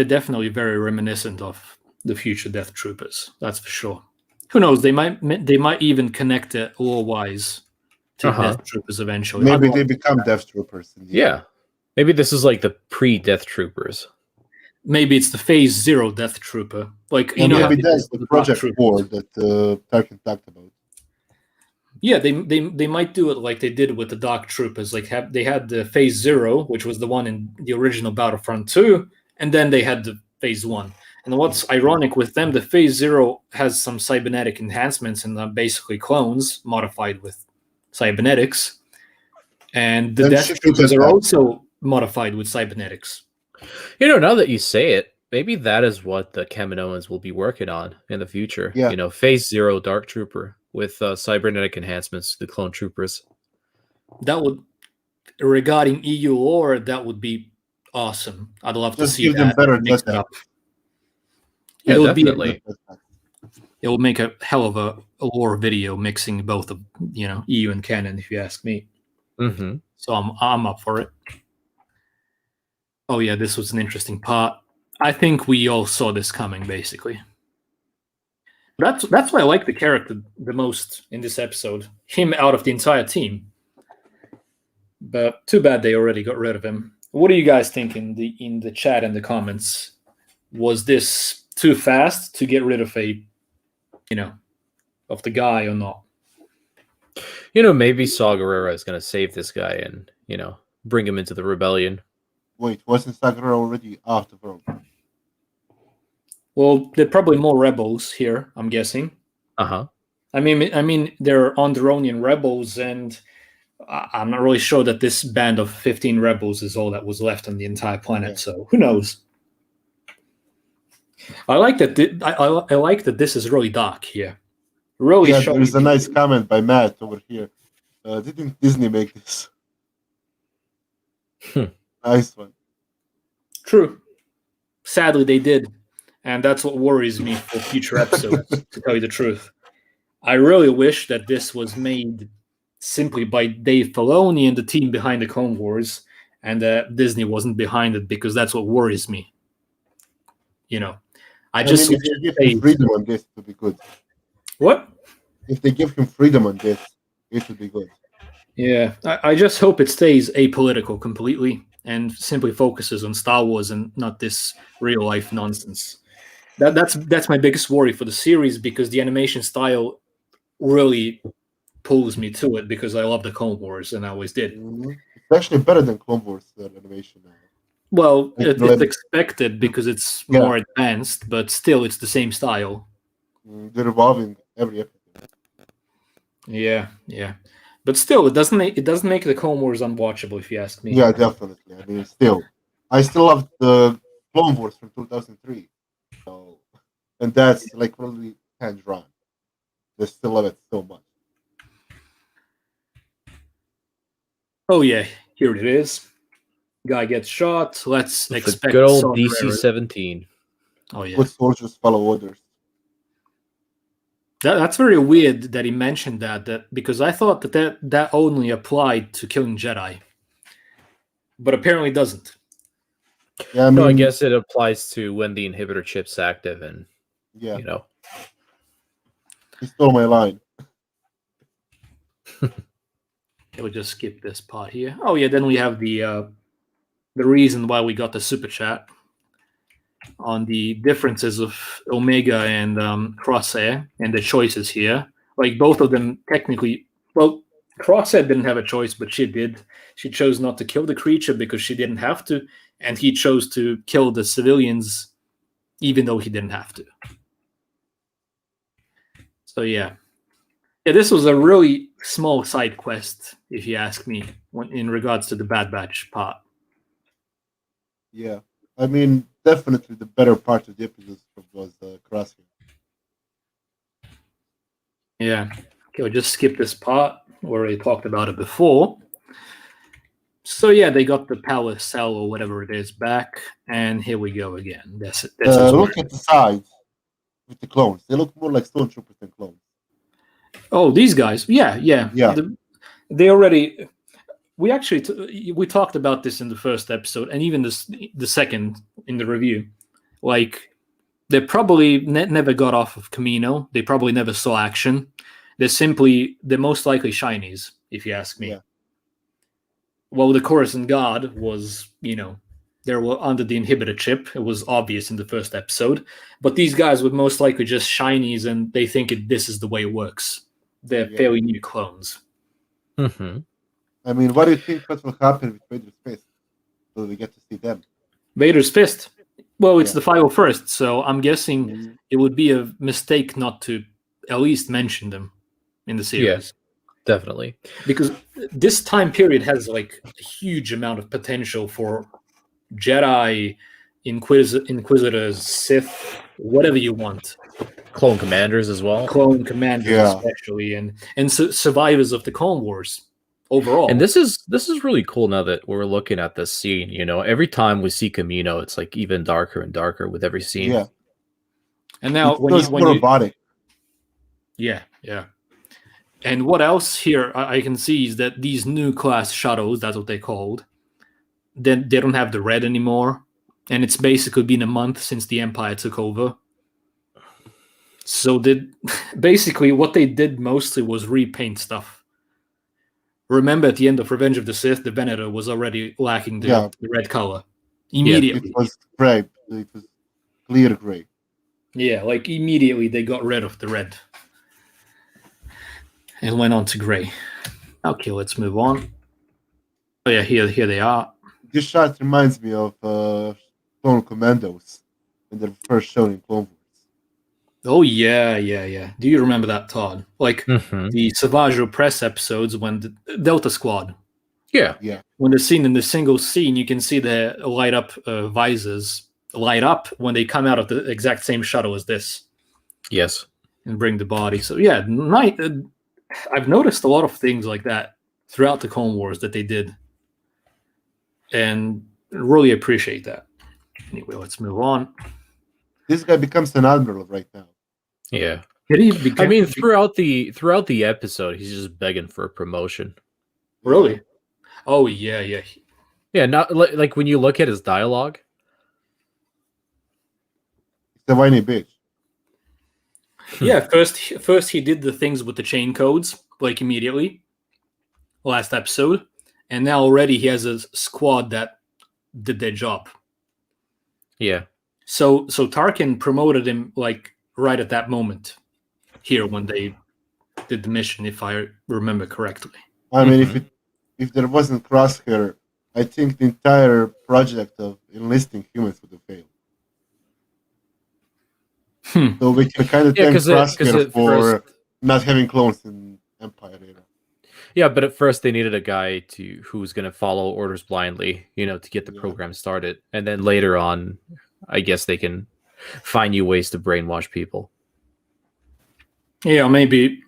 definitely very reminiscent of the future Death Troopers. That's for sure. Who knows? They might even connect it lore wise to Death Troopers eventually. Maybe they become Death Troopers in the end. Yeah, maybe this is like the pre-Death Troopers. Maybe it's the Phase Zero Death Trooper, like And how maybe it is that's the with Project Dark 4 Troopers. that Tarkin talked about. Yeah, they might do it like they did with the Dark Troopers. Like they had the Phase Zero, which was the one in the original Battlefront 2, and then they had the Phase 1. And what's ironic with them, the Phase Zero has some cybernetic enhancements and are basically clones modified with cybernetics. And the Then Death shift Troopers it are back. also modified with cybernetics. Now that you say it, maybe that is what the Kaminoans will be working on in the future. Yeah. Phase Zero Dark Trooper with cybernetic enhancements to the clone troopers. That would, regarding EU lore, that would be awesome. I'd love to Just see give them that better mix it jetpack. up. Yeah, It would be definitely. it will make a hell of a lore video mixing both of EU and canon, if you ask me. Mm-hmm. So I'm up for it. Oh yeah, this was an interesting part. I think we all saw this coming, basically. That's why I like the character the most in this episode. Him out of the entire team. But too bad they already got rid of him. What do you guys think in the chat and the comments? Was this too fast to get rid of of the guy or not? Maybe Saw Gerrera is going to save this guy and, bring him into the rebellion. Wait, wasn't Sakura already out of Rome? Well, there are probably more rebels here, I'm guessing. Uh-huh. I mean, they're Onderonian rebels, and I'm not really sure that this band of 15 rebels is all that was left on the entire planet. Yeah. So who knows? I like that. I like that this is really dark here. Really Yeah, showing. there's a nice comment by Matt over here. Didn't Disney make this? Nice one. True. Sadly, they did, and that's what worries me for future episodes. To tell you the truth, I really wish that this was made simply by Dave Filoni and the team behind the Clone Wars, and Disney wasn't behind it, because that's what worries me. I just mean, if they give him freedom on this, it would be good. What? If they give him freedom on this, it would be good. Yeah, I just hope it stays apolitical completely and simply focuses on Star Wars and not this real life nonsense. That's my biggest worry for the series, because the animation style really pulls me to it, because I love the Clone Wars and I always did. Mm-hmm. It's actually better than Clone Wars animation now. Well, it's expected because it's more advanced, but still it's the same style. They're evolving every episode. Yeah. But still, it doesn't make the Clone Wars unwatchable, if you ask me. Yeah, definitely. I mean, I still love the Clone Wars from 2003. So, and that's like really hand drawn. I still love it so much. Oh yeah, here it is. Guy gets shot. Let's The expect good old somewhere. DC-17. Oh yeah, Good soldiers follow orders. that's very weird that he mentioned that because I thought that only applied to killing Jedi, but apparently doesn't. Yeah, I mean, No, I guess it applies to when the inhibitor chip's active, and yeah, you know. he stole my line. We'll just skip this part here. Oh yeah, then we have the reason why we got the super chat on the differences of Omega and Crosshair and the choices here. Like both of them technically, well, Crosshair didn't have a choice, but she did. She chose not to kill the creature because she didn't have to, and he chose to kill the civilians even though he didn't have to. So yeah. Yeah, this was a really small side quest, if you ask me, in regards to the Bad Batch part. Yeah, I mean, definitely the better part of the episode was Crosshair. Yeah. Okay, we'll just skip this part where we talked about it before. So yeah, they got the power cell or whatever it is back, and here we go again. That's Look at the sides with the clones. They look more like stormtroopers than clones. Oh, these guys. Yeah. Yeah. They already. We actually we talked about this in the first episode, and even the second in the review. Like they probably never got off of Camino. They probably never saw action. They're most likely shinies, if you ask me. Yeah. Well, the Coruscant Guard was, they were under the inhibitor chip. It was obvious in the first episode. But these guys would most likely just shinies, and they think this is the way it works. They're fairly new clones. Mm-hmm. I mean, what do you think what will happen with Vader's Fist? Will we get to see them? Vader's Fist? Well, it's the 501st, so I'm guessing it would be a mistake not to at least mention them in the series. Yes, definitely. Because this time period has like a huge amount of potential for Jedi, Inquisitors, Sith, whatever you want. Clone commanders as well. Clone commanders, especially, and survivors of the Clone Wars overall. And this is really cool now that we're looking at this scene. Every time we see Camino, it's like even darker and darker with every scene. Yeah. And now it's more robotic. Yeah. And what else here I can see is that these new class shuttles, that's what they're called, then they don't have the red anymore. And it's basically been a month since the Empire took over. So basically what they did mostly was repaint stuff. Remember at the end of Revenge of the Sith, the Venator was already lacking the red color. Immediately. It was gray. It was clear gray. Yeah, like immediately they got rid of the red. And went on to gray. Okay, let's move on. Oh yeah, here they are. This shot reminds me of Clone Commandos when they're first shown in Clone Wars. Oh yeah. Do you remember that, Todd? Like the Savage Press episodes when the Delta Squad. Yeah. When they're seen in the single scene, you can see the light up visors light up when they come out of the exact same shuttle as this. Yes. And bring the body. So yeah, I've noticed a lot of things like that throughout the Clone Wars that they did. And really appreciate that. Anyway, let's move on. This guy becomes an admiral right now. Yeah. Did he become, I mean, throughout the episode, he's just begging for a promotion. Really? Oh yeah. Yeah, not like when you look at his dialogue. It's a whiny bitch. Yeah, first he did the things with the chain codes, like immediately. Last episode. And now already he has a squad that did their job. Yeah. So Tarkin promoted him like right at that moment here when they did the mission, if I remember correctly. I mean, if there wasn't Crosshair, I think the entire project of enlisting humans would have failed. So we can kind of thank Crosshair for not having clones in Empire era. Yeah, but at first they needed a guy who was going to follow orders blindly, to get the Yeah. program started, and then later on, I guess they can find new ways to brainwash people. Yeah, maybe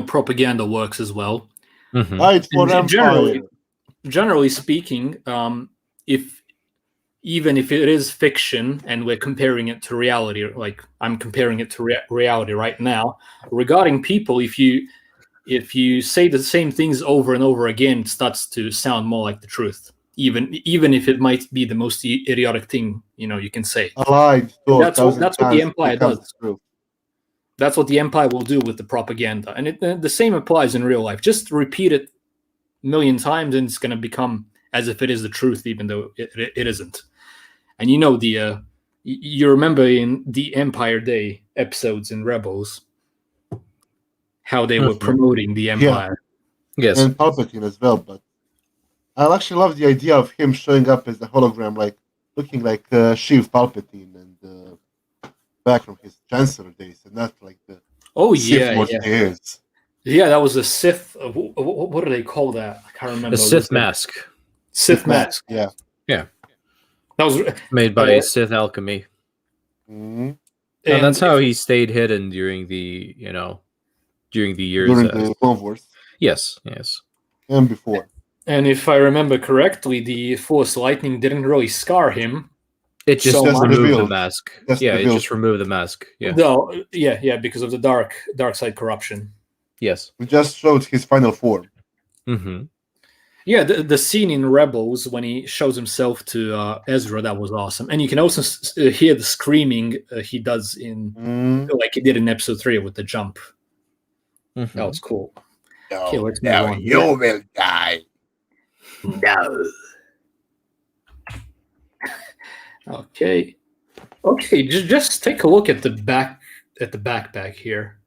propaganda works as well. Mhm. Fight for And Empire. generally speaking, if even if it is fiction and we're comparing it to reality, like I'm comparing it to reality right now, regarding people, if you say the same things over and over again, it starts to sound more like the truth, even if it might be the most idiotic thing you can say. Allied And told that's what 1,000 the times empire becomes does. true. That's what the empire will do with the propaganda, and the same applies in real life. Just repeat it a million times, and it's going to become as if it is the truth, even though it isn't. And you remember in the Empire Day episodes in Rebels how they were Mhm. promoting the Empire. Yes. And Palpatine as well, but I actually love the idea of him showing up as a hologram, like looking like Sheev Palpatine and back from his Chancellor days, and not like the Oh Sith yeah, Lord yeah, he is. yeah. That was a Sith. What do they call that? I can't remember. A Sith mask Sith mask. Yeah. That was made by Sith alchemy. Mhm. And and that's how he stayed hidden during the years. During the Clone Wars Yes. and before. And if I remember correctly, the Force lightning didn't really scar him. It just So removed the revealed. mask. Just Yeah, it revealed. just removed the mask. Yeah. No, yeah, because of the dark side corruption. Yes. We just showed his final form. Mm-hmm. Yeah, the scene in Rebels when he shows himself to Ezra, that was awesome. And you can also hear the screaming he does like he did in Episode 3 with the jump. Mm-hmm. That was cool. No, Okay, let's move on. you will die. No. Okay, just take a look at the backpack here.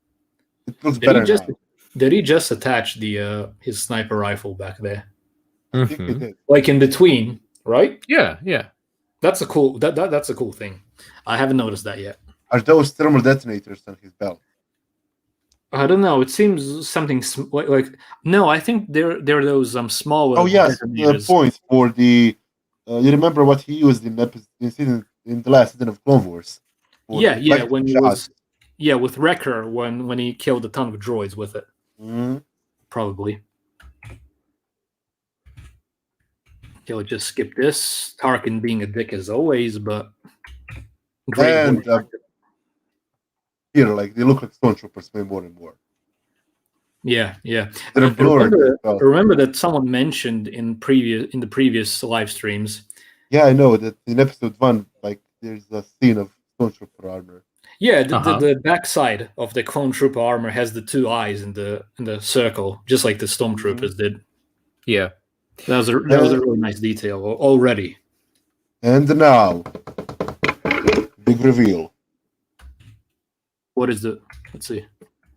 It looks Did better he just now. did he just attach the his sniper rifle back there, I think he Mhm. did. like in between, right? Yeah. That's a cool that's a cool thing. I haven't noticed that yet. Are those thermal detonators on his belt? I don't know. It seems something like no. I think they're those smaller. Oh yes, detonators. points for the. You remember what he used in the last season of Clone Wars? For Yeah, deflecting when he shots. was with Wrecker when he killed a ton of droids with it, Mhm. probably. Okay, let's just skip this. Tarkin being a dick as always, but great. And here, like they look like stormtroopers way more and more. Yeah. They're blurred as well. Remember that someone mentioned in the previous live streams. Yeah, I know that in episode 1, like there's a scene of stormtrooper armor. Yeah, the backside of the clone trooper armor has the two eyes in the circle, just like the stormtroopers did. Yeah. That was a really nice detail already. And now, big reveal. What is the? Let's see.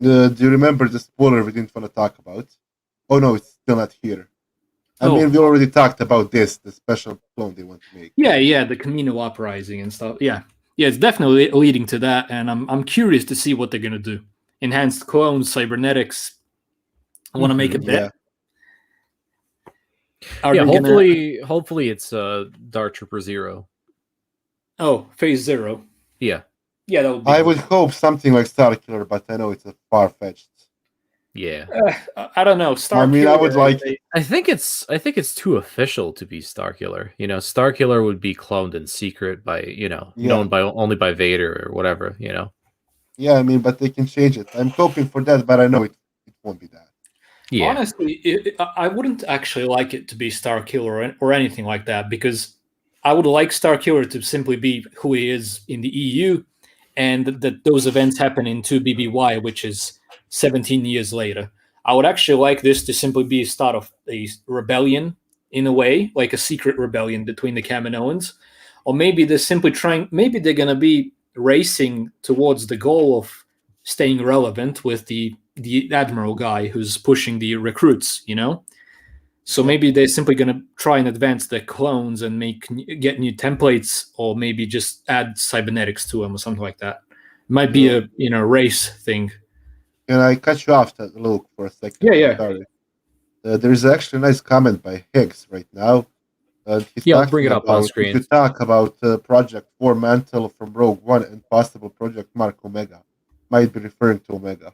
Do you remember the spoiler we didn't want to talk about? Oh no, it's still not here. I mean, we already talked about this, the special clone they want to make. Yeah, the Camino uprising and stuff. Yeah, it's definitely leading to that, and I'm curious to see what they're gonna do. Enhanced clones, cybernetics. I want to make a bet. Yeah, hopefully it's Dark Trooper 0. Oh, Phase 0. Yeah. Yeah, that would be I would hope something like Starkiller, but I know it's a far-fetched. Yeah. I don't know. Starkiller, I mean, I would like it. I think it's too official to be Starkiller. Starkiller would be cloned in secret by, known by only by Vader or whatever, Yeah, I mean, but they can change it. I'm hoping for that, but I know it won't be that. Yeah. Honestly, I wouldn't actually like it to be Starkiller or anything like that, because I would like Starkiller to simply be who he is in the EU, and that those events happen in 2BBY, which is 17 years later. I would actually like this to simply be a start of a rebellion in a way, like a secret rebellion between the Kaminoans. Or maybe they're simply maybe they're going to be racing towards the goal of staying relevant with the admiral guy who's pushing the recruits, So maybe they're simply going to try and advance their clones and get new templates, or maybe just add cybernetics to them or something like that. It might be a race thing. Can I cut you off, Luke, for a second? Yeah. Sorry. There's actually a nice comment by Higgs right now. He's Yeah, I'll bring talking it up on about, we screen. should talk about Project War Mantle from Rogue One and possible Project Mark Omega. Might be referring to Omega.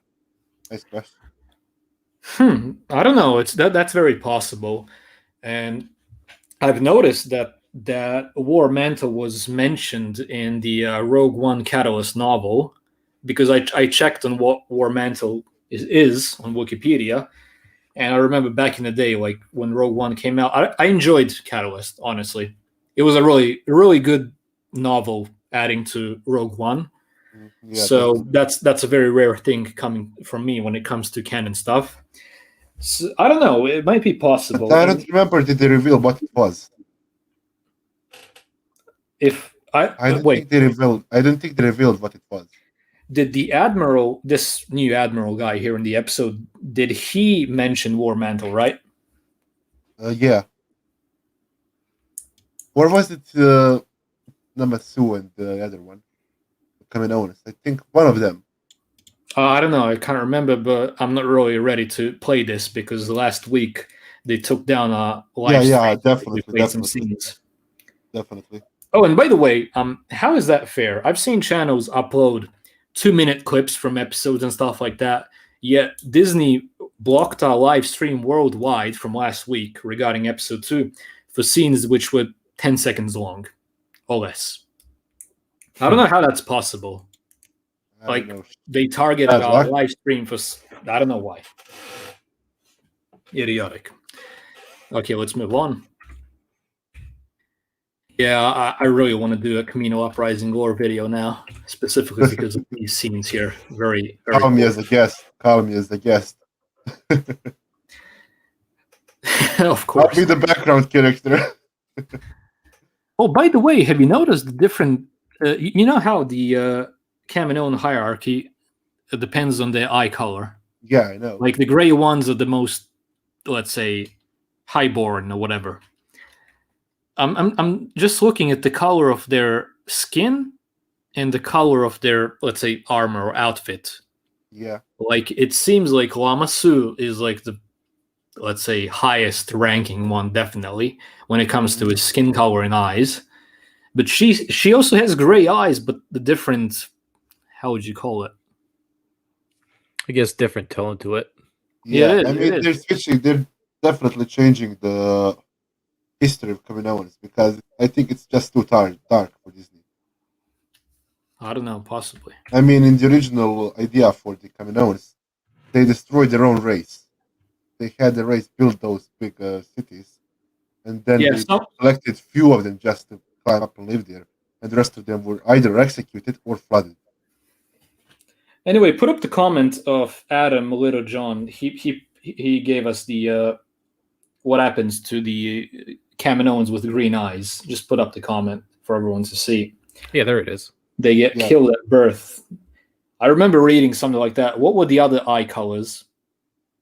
Nice question. I don't know. That's very possible, and I've noticed that War Mantle was mentioned in the Rogue One Catalyst novel because I checked on what War Mantle is on Wikipedia, and I remember back in the day, like when Rogue One came out, I enjoyed Catalyst. Honestly, it was a really good novel adding to Rogue One. Yeah, So definitely. that's a very rare thing coming from me when it comes to canon stuff. So, I don't know. It might be But possible. I And don't remember, did they reveal what it was? if I I don't wait, think they revealed. I don't think they revealed what it was. did the admiral, this new admiral guy here in the episode, did he mention War Mantle? Right? Yeah, or was it Namasu and the other one, Kaminoans? I think one of them. I don't know. I can't remember, but I'm not really ready to play this because last week they took down a Yeah, live yeah, stream. We definitely, played some definitely, scenes. definitely. Oh, and by the way, how is that fair? I've seen channels upload 2 minute clips from episodes and stuff like that. Yet Disney blocked our live stream worldwide from last week regarding episode 2 for scenes which were 10 seconds long or less. I don't Hmm. know how that's possible. I don't Like know. they targeted Bad our luck. live stream for I don't know why. Idiotic. Okay, let's move on. Yeah, I really want to do a Camino Uprising lore video now, specifically because of these scenes here. Very, very Call me cool. as a guest. Call me as a guest. Of I'll course. be the background character. Oh, by the way, have you noticed the different? You know how the Caminoan hierarchy depends on the eye color. Yeah, I know. Like the gray ones are the most, let's say, highborn or whatever. I'm just looking at the color of their skin and the color of their, let's say, armor or outfit. Yeah. Like it seems like Lamasu is like the, let's say, highest ranking one, definitely when it comes to his skin color and eyes. But she also has gray eyes, but the different, how would you call it? I guess different tone to it. Yeah, Yeah. it I is. It mean, is. they're switching. They're definitely changing the history of Kaminoans because I think it's just too dark for Disney. I don't know, possibly. I mean, in the original idea for the Kaminoans, they destroyed their own race. They had the race build those big cities, and then Yeah. they So selected few of them just to climb up and live there, and the rest of them were either executed or flooded. anyway, put up the comment of Adam Little John. He gave us the what happens to the Kaminoans with green eyes. Just put up the comment for everyone to see. Yeah, there it is. They get Yeah. killed at birth. I remember reading something like that. What were the other eye colors?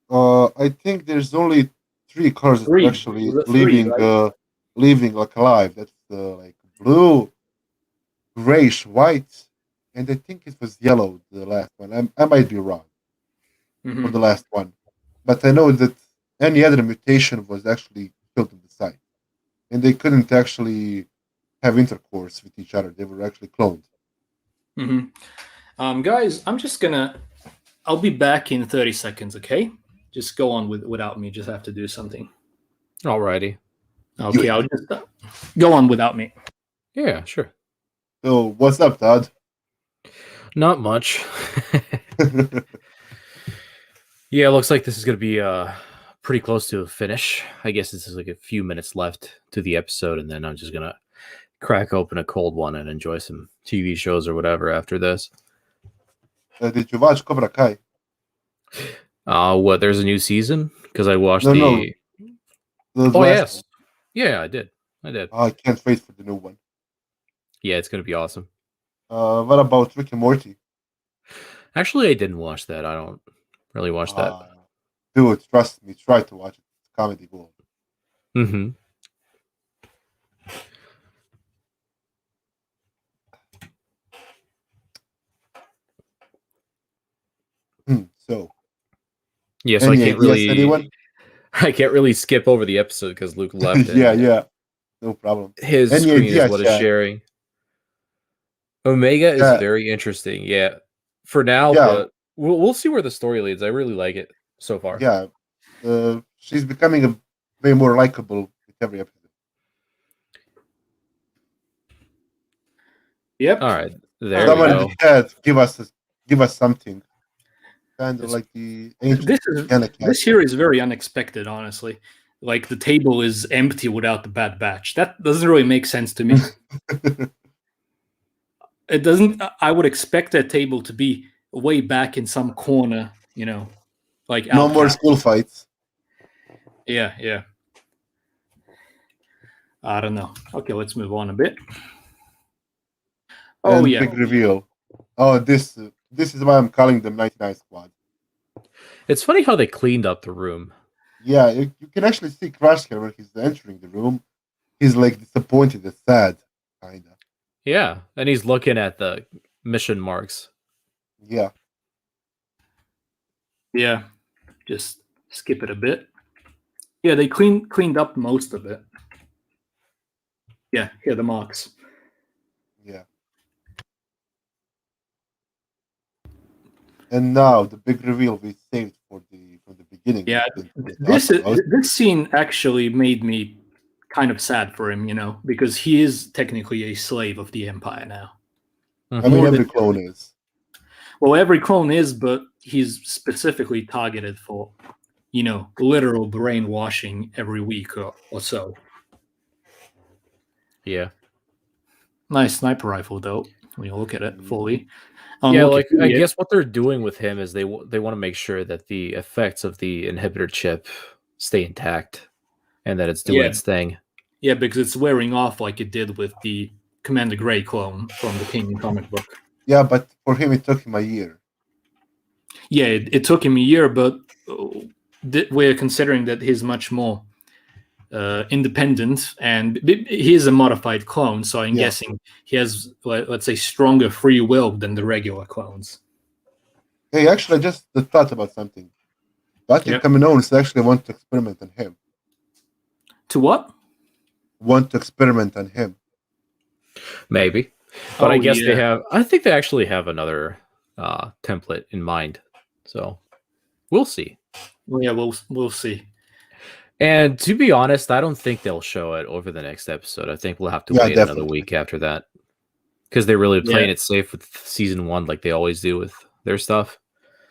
I think there's only three colors that are Three. actually Was it three, right? leaving like alive. That's like blue, grayish, white, and I think it was yellow. The last one. I might be wrong for the Mm-hmm. last one, but I know that any other mutation was actually killed on the site, and they couldn't actually have intercourse with each other. They were actually cloned. Mm-hmm. Guys, I'll be back in 30 seconds, okay? Just go on without me. Just have to do something. Alrighty. Okay, I'll just go on without me. Yeah, sure. So what's up, Todd? Not much. Yeah, it looks like this is going to be pretty close to a finish. I guess this is like a few minutes left to the episode, and then I'm just going to crack open a cold one and enjoy some TV shows or whatever after this. Did you watch Cobra Kai? What? There's a new season? Because I watched No, the. no, the Oh last yes, yeah, I did. I did. one. I can't wait for the new one. Yeah, it's gonna be awesome. What about Rick and Morty? Actually, I didn't watch that. I don't really watch that. Dude, trust me, try to watch it. It's comedy gold. Mm-hmm. So, Yeah, so I any can't ideas, really. anyone? I can't really skip over the episode because Luke left Yeah, and yeah, no problem. his Any screen is idea, what is chat? sharing. Omega is Yeah, very interesting, yeah, for now, yeah, but we'll see where the story leads. I really like it so far. yeah. She's becoming a way more likable with every episode. Yep. All right, there we Oh, Someone in yeah. the go. chat give us something, kind of It's, like the ancient this is Vienna this castle. here is very unexpected, honestly. Like the table is empty without the Bad Batch. That doesn't really make sense to me. It doesn't. I would expect that table to be way back in some corner, like No more outcast. school fights. Yeah, yeah. I don't know. Okay, let's move on a bit. Oh And yeah, big reveal. Oh, this is why I'm calling them 99 Squad. It's funny how they cleaned up the room. Yeah, you can actually see Crosshair when he's entering the room. He's like disappointed and sad, kinda. Yeah, and he's looking at the mission marks. Yeah. yeah. Just skip it a bit. Yeah, they cleaned up most of it. Yeah, here are the marks. Yeah. And now the big reveal we saved from the beginning. Yeah, we didn't this talk about. this scene actually made me kind of sad for him, because he is technically a slave of the Empire now. I mean, More every than- clone is. Well, every clone is, but he's specifically targeted for, literal brainwashing every week or so. Yeah. Nice sniper rifle, though, when you look at it fully. Yeah, like I guess what they're doing with him is they want to make sure that the effects of the inhibitor chip stay intact and that it's doing its thing. Yeah, because it's wearing off like it did with the Commander Grey clone from the King comic book. Yeah, but for him it took him a year. Yeah, it took him a year, but we're considering that he's much more independent, and he is a modified clone, so I'm guessing he has, let's say, stronger free will than the regular clones. Hey, actually, I just thought about something. Batil Kaminoans actually want to experiment on him. To what? Want to experiment on him. Maybe. But I guess they have, I think they actually have another template in mind. So we'll see. Well, yeah, we'll see. And to be honest, I don't think they'll show it over the next episode. I think we'll have to wait another week after that. Because they're really playing it safe with season 1 like they always do with their stuff.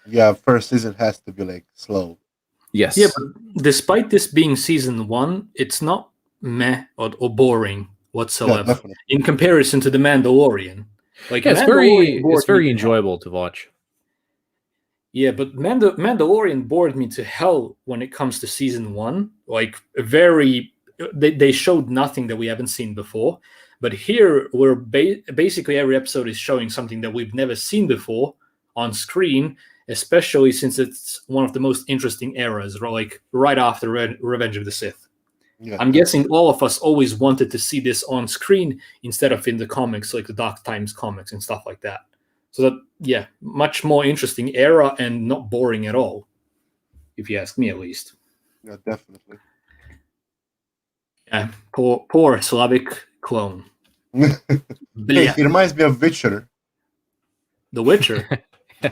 Yeah, first season has to be like slow. Yes. Yeah, but despite this being season 1, it's not meh or boring whatsoever in comparison to The Mandalorian. Like, it's very enjoyable to watch. Yeah, but Mandalorian bored me to hell when it comes to season 1. Like, they showed nothing that we haven't seen before. But here, we're basically every episode is showing something that we've never seen before on screen, especially since it's one of the most interesting eras, like right after Revenge of the Sith. Yeah, I'm guessing all of us always wanted to see this on screen instead of in the comics, like the Dark Times comics and stuff like that. So that, yeah, much more interesting era and not boring at all, if you ask me at least. Yeah, definitely. Yeah, poor Slavic clone. Hey, he reminds me of Witcher. The Witcher?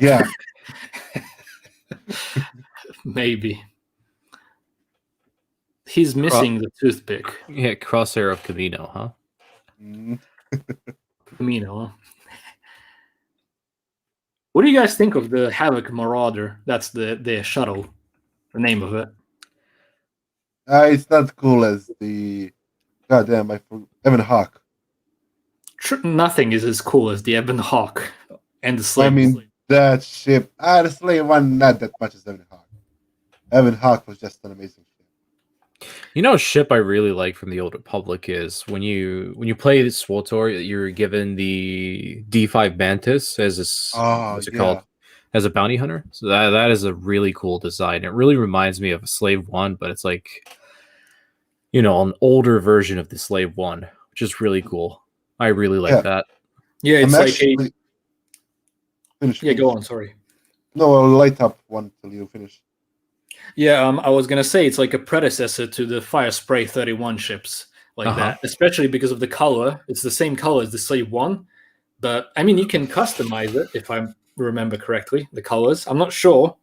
Yeah. Maybe. He's missing the toothpick. Yeah, Crosshair of Camino, huh? Camino, huh? What do you guys think of the Havoc Marauder? That's the shuttle, the name of it. It's not cool as the goddamn Evan Hawk. Nothing is as cool as the Ebon Hawk and the Slave. I mean, that ship. The Slave one not that much as Evan Hawk. Evan Hawk was just an amazing ship. You know, a ship I really like from the Old Republic is when you play SWTOR, you're given the D5 Mantis as this what's it called? As a bounty hunter. So that is a really cool design. It really reminds me of a Slave 1, but it's like, you know, an older version of the Slave 1, which is really cool. I really like that. Yeah, it's actually... Finish. Go on, sorry. No, I'll light up one till you finish. Yeah, I was gonna say it's like a predecessor to the Fire Spray 31 ships, like Uh-huh. that. Especially because of the color. It's the same color as the Slave One, but I mean you can customize it if I remember correctly. The colors, I'm not sure.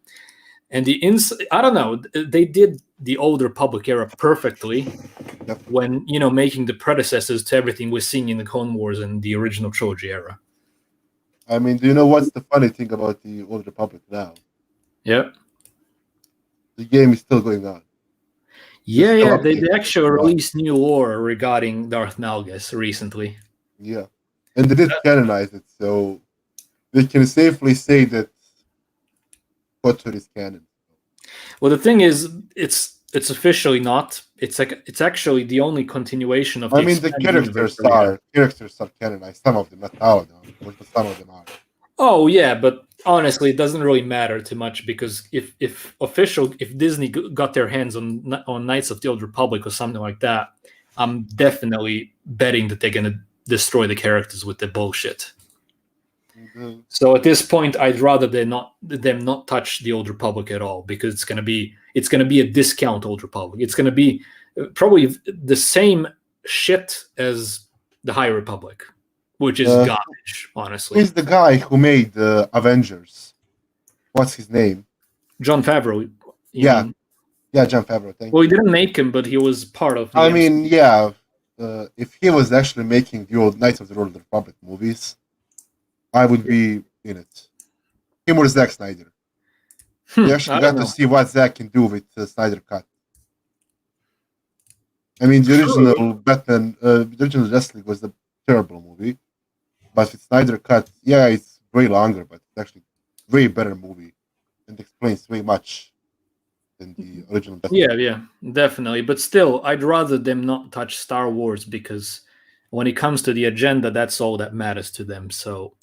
And I don't know. They did the Old Republic era perfectly Yep. when making the predecessors to everything we're seeing in the Clone Wars and the original trilogy era. I mean, do you know what's the funny thing about the Old Republic now? Yeah. The game is still going on. Yeah, There's yeah. still They updates actually going on. released new lore regarding Darth Malgus recently. Yeah, and they did canonize it, so we can safely say that KOTOR is canon. Well, the thing is, it's officially not. It's actually the only continuation of the I mean, the expanded universe characters that we have. are canonized. Some of them, not all of them, but some of them are. Oh yeah, but honestly, it doesn't really matter too much because if Disney got their hands on Knights of the Old Republic or something like that, I'm definitely betting that they're gonna destroy the characters with the bullshit. Mhm. So at this point, I'd rather them not touch the Old Republic at all because it's gonna be a discount Old Republic. It's gonna be probably the same shit as the High Republic, which is Uh, garbage, honestly. Who's the guy who made the Avengers? What's his name? John Favreau, you Yeah, mean? yeah, John Favreau. Thank Well, he you. didn't make him, but he was part of the I MC. mean, yeah. If he was actually making the old Knights of the Old Republic movies, I would be in it. Him or Zack Snyder. We actually I don't got to know. see what Zack can do with the Snyder cut. I mean, the True. original Batman, the original Justice League was a terrible movie, but with Snyder cut, yeah, it's way longer, but it's actually way better movie and explains way much than the original Justice Yeah, League. yeah, definitely. But still, I'd rather them not touch Star Wars because when it comes to the agenda, that's all that matters to them. So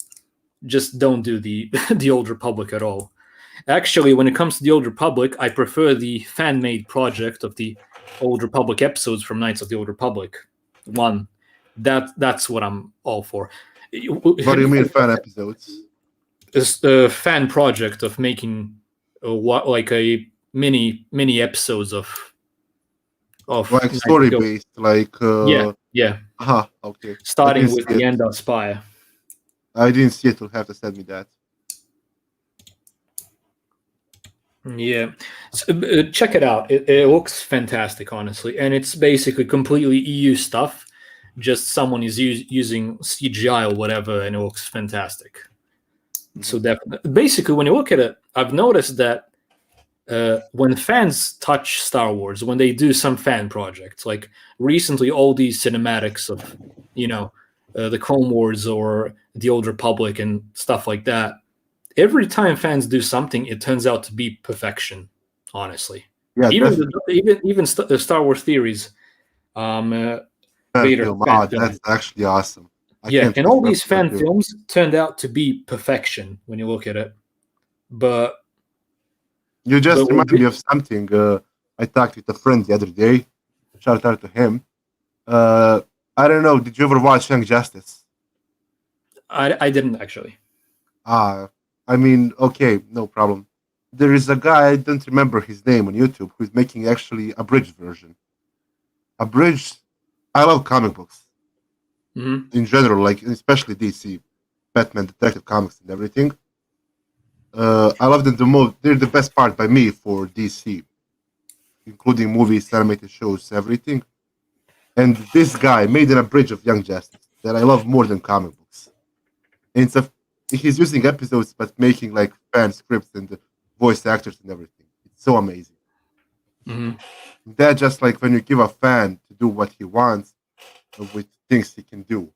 just don't do the the Old Republic at all. Actually, when it comes to the Old Republic, I prefer the fan-made project of the Old Republic episodes from Knights of the Old Republic. One, that's what I'm all for. What do you mean fan episodes? A fan project of making like a mini episodes of Like Knights story of the Old. based, like Yeah. okay. I Starting didn't with see the it. End of Spire. I didn't see it. You'll have to send me that. Yeah, so, check it out. It looks fantastic, honestly, and it's basically completely EU stuff. Just someone is using CGI or whatever, and it looks fantastic. So Mhm. definitely, basically, when you look at it, I've noticed that when fans touch Star Wars, when they do some fan projects, like recently, all these cinematics of the Clone Wars or the Old Republic and stuff like that, every time fans do something, it turns out to be perfection. Honestly, Yeah, even definitely. the Star Wars theories, Fan Vader film. fan Ah, film, that's actually awesome. I yeah, can't and wait all for these episode fan two. films turned out to be perfection when you look at it. But You but just remind me of something. I talked with a friend the other day. Shout out to him. Uh, I don't know. Did you ever watch Young Justice? I didn't actually. Ah, I mean, okay, no problem. There is a guy, I don't remember his name on YouTube, who's making actually a bridge version. A bridge. I love comic books Hmm. in general, like especially DC, Batman, Detective Comics, and everything. I love them the most. They're the best part by me for DC, including movies, animated shows, everything. And this guy made an abridged of Young Justice that I love more than comic books. And he's using episodes but making like fan scripts and the voice actors and everything. It's so amazing. Hmm. That just like when you give a fan to do what he wants with things he can do.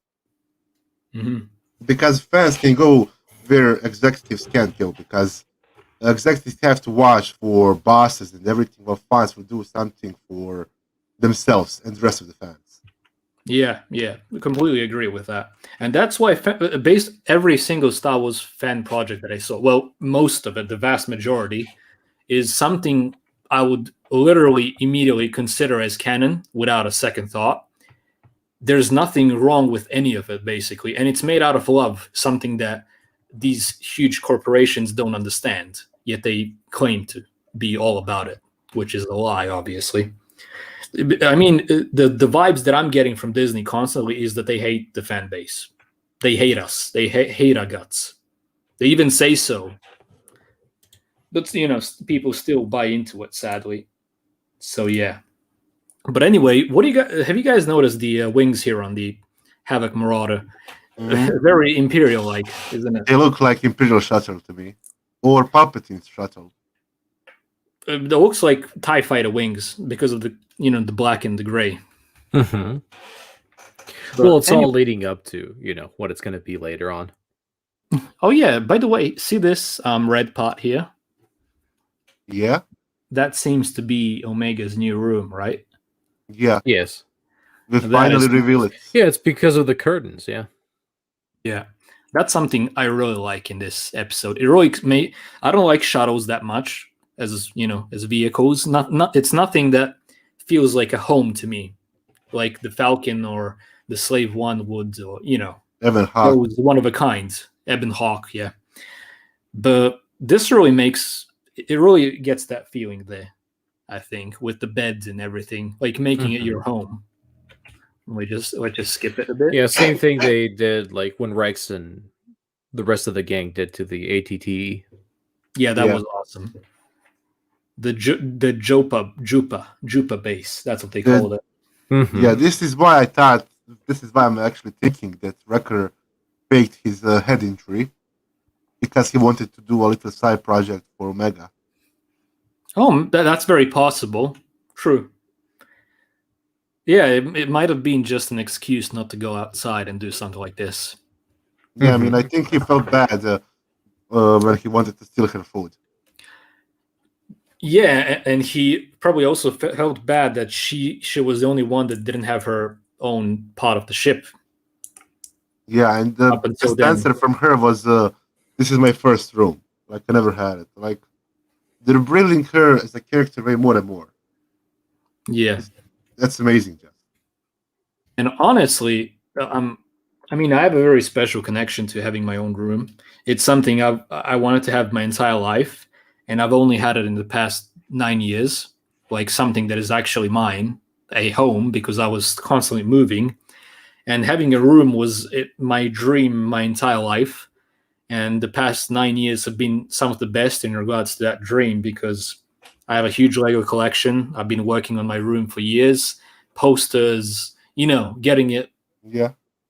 Hmm. Because fans can go where executives can't go because executives have to watch for bosses and everything, while fans will do something for themselves and the rest of the fans. Yeah, yeah, completely agree with that. And that's why based every single Star Wars fan project that I saw, well, most of it, the vast majority, is something I would literally immediately consider as canon without a second thought. There's nothing wrong with any of it, basically. And it's made out of love, something that these huge corporations don't understand, yet they claim to. be all about it, which is a lie, obviously. I mean, the vibes that I'm getting from Disney constantly is that they hate the fan base. They hate us. They hate our guts. They even say so. But, people still buy into it, sadly. So, yeah. But anyway, what do you guys have? You guys noticed the wings here on the Havoc Marauder? Very Imperial-like, isn't it? They look like Imperial shuttle to me, or Palpatine's shuttle. It looks like TIE fighter wings because of the the black and the gray. Mm-hmm. Well, it's all leading up to what it's going to be later on. Oh yeah! By the way, see this red pot here? Yeah. That seems to be Omega's new room, right? Yeah. Yes. We finally reveal it. Yeah, it's because of the curtains. Yeah. Yeah. That's something I really like in this episode. It really I don't like shuttles that much as as vehicles. It's nothing that feels like a home to me, like the Falcon or the Slave One would, or Ebon Hawk. those one of a kind, Ebon Hawk, yeah. But this really really gets that feeling there, I think, with the beds and everything, like making it your home. Let's just skip it a bit. Yeah, same thing they did like when Rex and the rest of the gang did to the ATT. Yeah, that was awesome. The Jupa base, that's what they called it. Mm-hmm. Yeah, this is why I'm actually thinking that Wrecker faked his head injury, because he wanted to do a little side project for Omega. Oh, that's very possible. True. Yeah, it might have been just an excuse not to go outside and do something like this. Yeah, I mean, I think he felt bad when he wanted to steal her food. Yeah, and he probably also felt bad that she was the only one that didn't have her own part of the ship. Yeah, and the best answer from her was, "This is my first room. Like, I never had it." Like, they're bringing her as a character way more and more. Yeah, that's amazing, Jeff. And honestly, I have a very special connection to having my own room. It's something I wanted to have my entire life, and I've only had it in the past 9 years, like something that is actually mine, a home, because I was constantly moving. And having a room was my dream my entire life. And the past 9 years have been some of the best in regards to that dream, because I have a huge Lego collection. I've been working on my room for years, posters, getting it,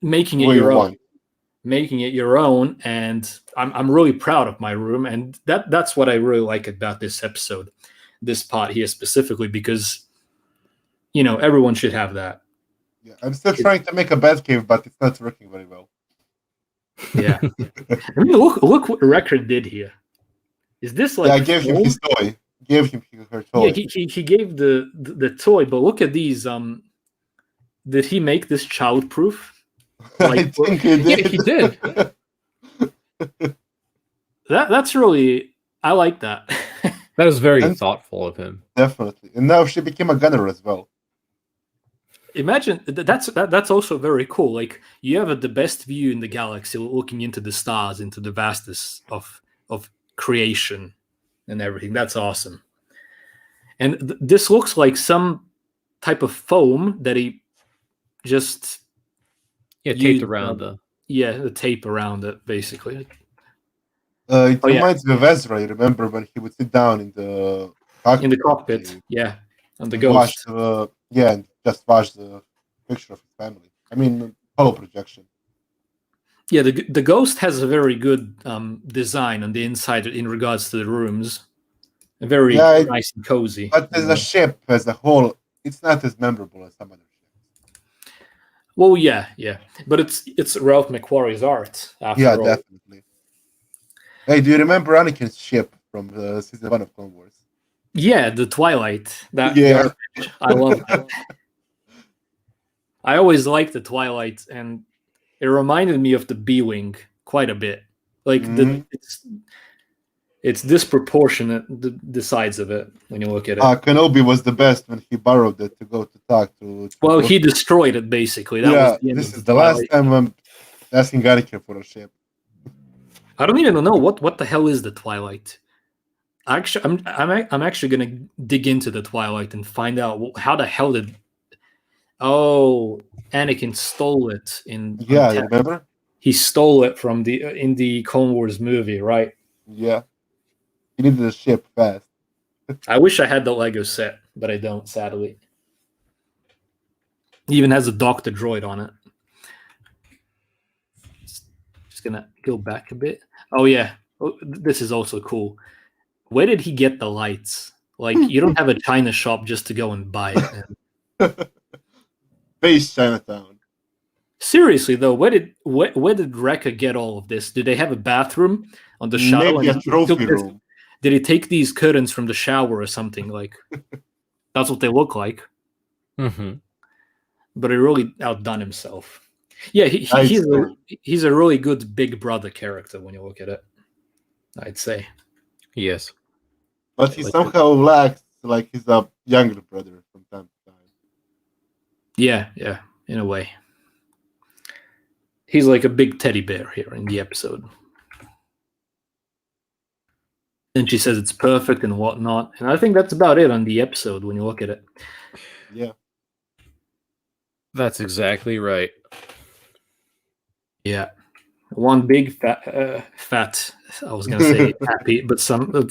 making it your own. Making it your own, and I'm really proud of my room, and that's what I really like about this episode, this part here specifically, because everyone should have that. Yeah, I'm still trying to make a bat cave, but it's not working very well. Yeah, I mean, look what Record did here. Is this like? Yeah, I gave him his toy. Gave him her toy. Yeah, he gave the toy, but look at these. Did he make this childproof? Like, I think he did. Yeah, he did. That's really, I like that. That was very thoughtful of him. Definitely, and now she became a gunner as well. Imagine that's also very cool. Like, you have the best view in the galaxy, looking into the stars, into the vastness of creation and everything. That's awesome. And this looks like some type of foam that he just taped around the tape around it, basically. It reminds me of Ezra. You remember when he would sit down in the cockpit? Yeah, on the Ghost. And just watch the picture of his family. I mean, hollow projection. Yeah, the Ghost has a very good design on the inside in regards to the rooms. Very nice and cozy. But as a ship as a whole, it's not as memorable as some other ships. Well, yeah, but it's Ralph McQuarrie's art. After all. Definitely. Hey, do you remember Anakin's ship from season 1 of Clone Wars? Yeah, the Twilight. Garbage. I love that. I always liked the Twilight, and it reminded me of the B-Wing quite a bit. Like, it's disproportionate, the size of it, when you look at it. Kenobi was the best when he borrowed it to go to talk to... Well, he destroyed it, basically. That was the end this is the last time I'm asking Anakin for a ship. I don't even know what the hell is the Twilight. Actually, I'm actually gonna dig into the Twilight and find out how the hell did. Oh, Anakin stole it on Yeah, you remember? he stole it from the in the Clone Wars movie, right? Yeah, he needed a ship fast. I wish I had the Lego set, but I don't, sadly. It even has a Doctor Droid on it. Just gonna go back a bit. Oh yeah, this is also cool. Where did he get the lights? Like, you don't have a China shop just to go and buy it. Face Chinatown. Seriously though, where did Wrecker get all of this? Did they have a bathroom on the shuttle? Maybe a trophy room. Did he take these curtains from the shower or something? Like, that's what they look like. Mm-hmm. But he really outdone himself. Yeah, he's a really good Big Brother character when you look at it, I'd say. Yes. But he somehow acts like he's a younger brother from time to time. Yeah, in a way. He's like a big teddy bear here in the episode. And she says it's perfect and whatnot. And I think that's about it on the episode when you look at it. Yeah. That's exactly right. Yeah. One big fat I was going to say happy, but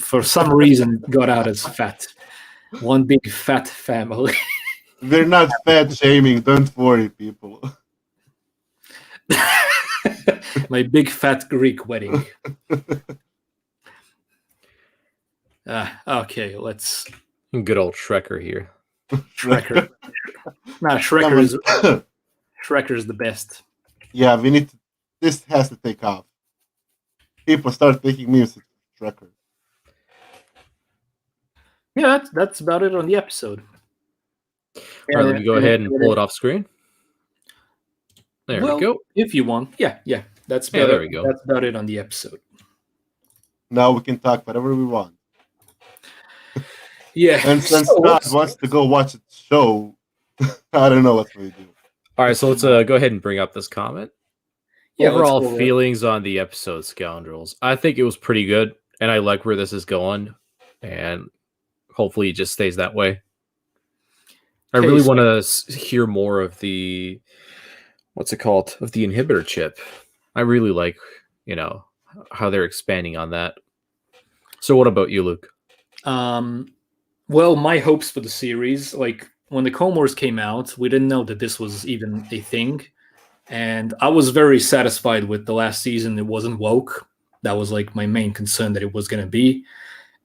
for some reason got out as fat. One big fat family. We're not fat shaming, don't worry, people. My big fat Greek wedding. Okay, let's. Good old Shrekker here. Shrekker. Nah, Shrekker is the best. Yeah, we need to, this has to take off. People start making music Shrekker. Yeah, that's about it on the episode. All right, let me go ahead and pull it off screen. There we go. If you want. Yeah. That's about there we go. That's about it on the episode. Now we can talk whatever we want. Yeah. And since Scott wants to go watch a show, I don't know what we do. All right, so let's go ahead and bring up this comment. Yeah, overall feelings on the episode, Scoundrels. I think it was pretty good, and I like where this is going, and hopefully it just stays that way. I really want to hear more of the, what's it called, of the inhibitor chip. I really like, how they're expanding on that. So what about you, Luke? Well, my hopes for the series, like when the Clone Wars came out, we didn't know that this was even a thing. And I was very satisfied with the last season. It wasn't woke. That was like my main concern that it was going to be.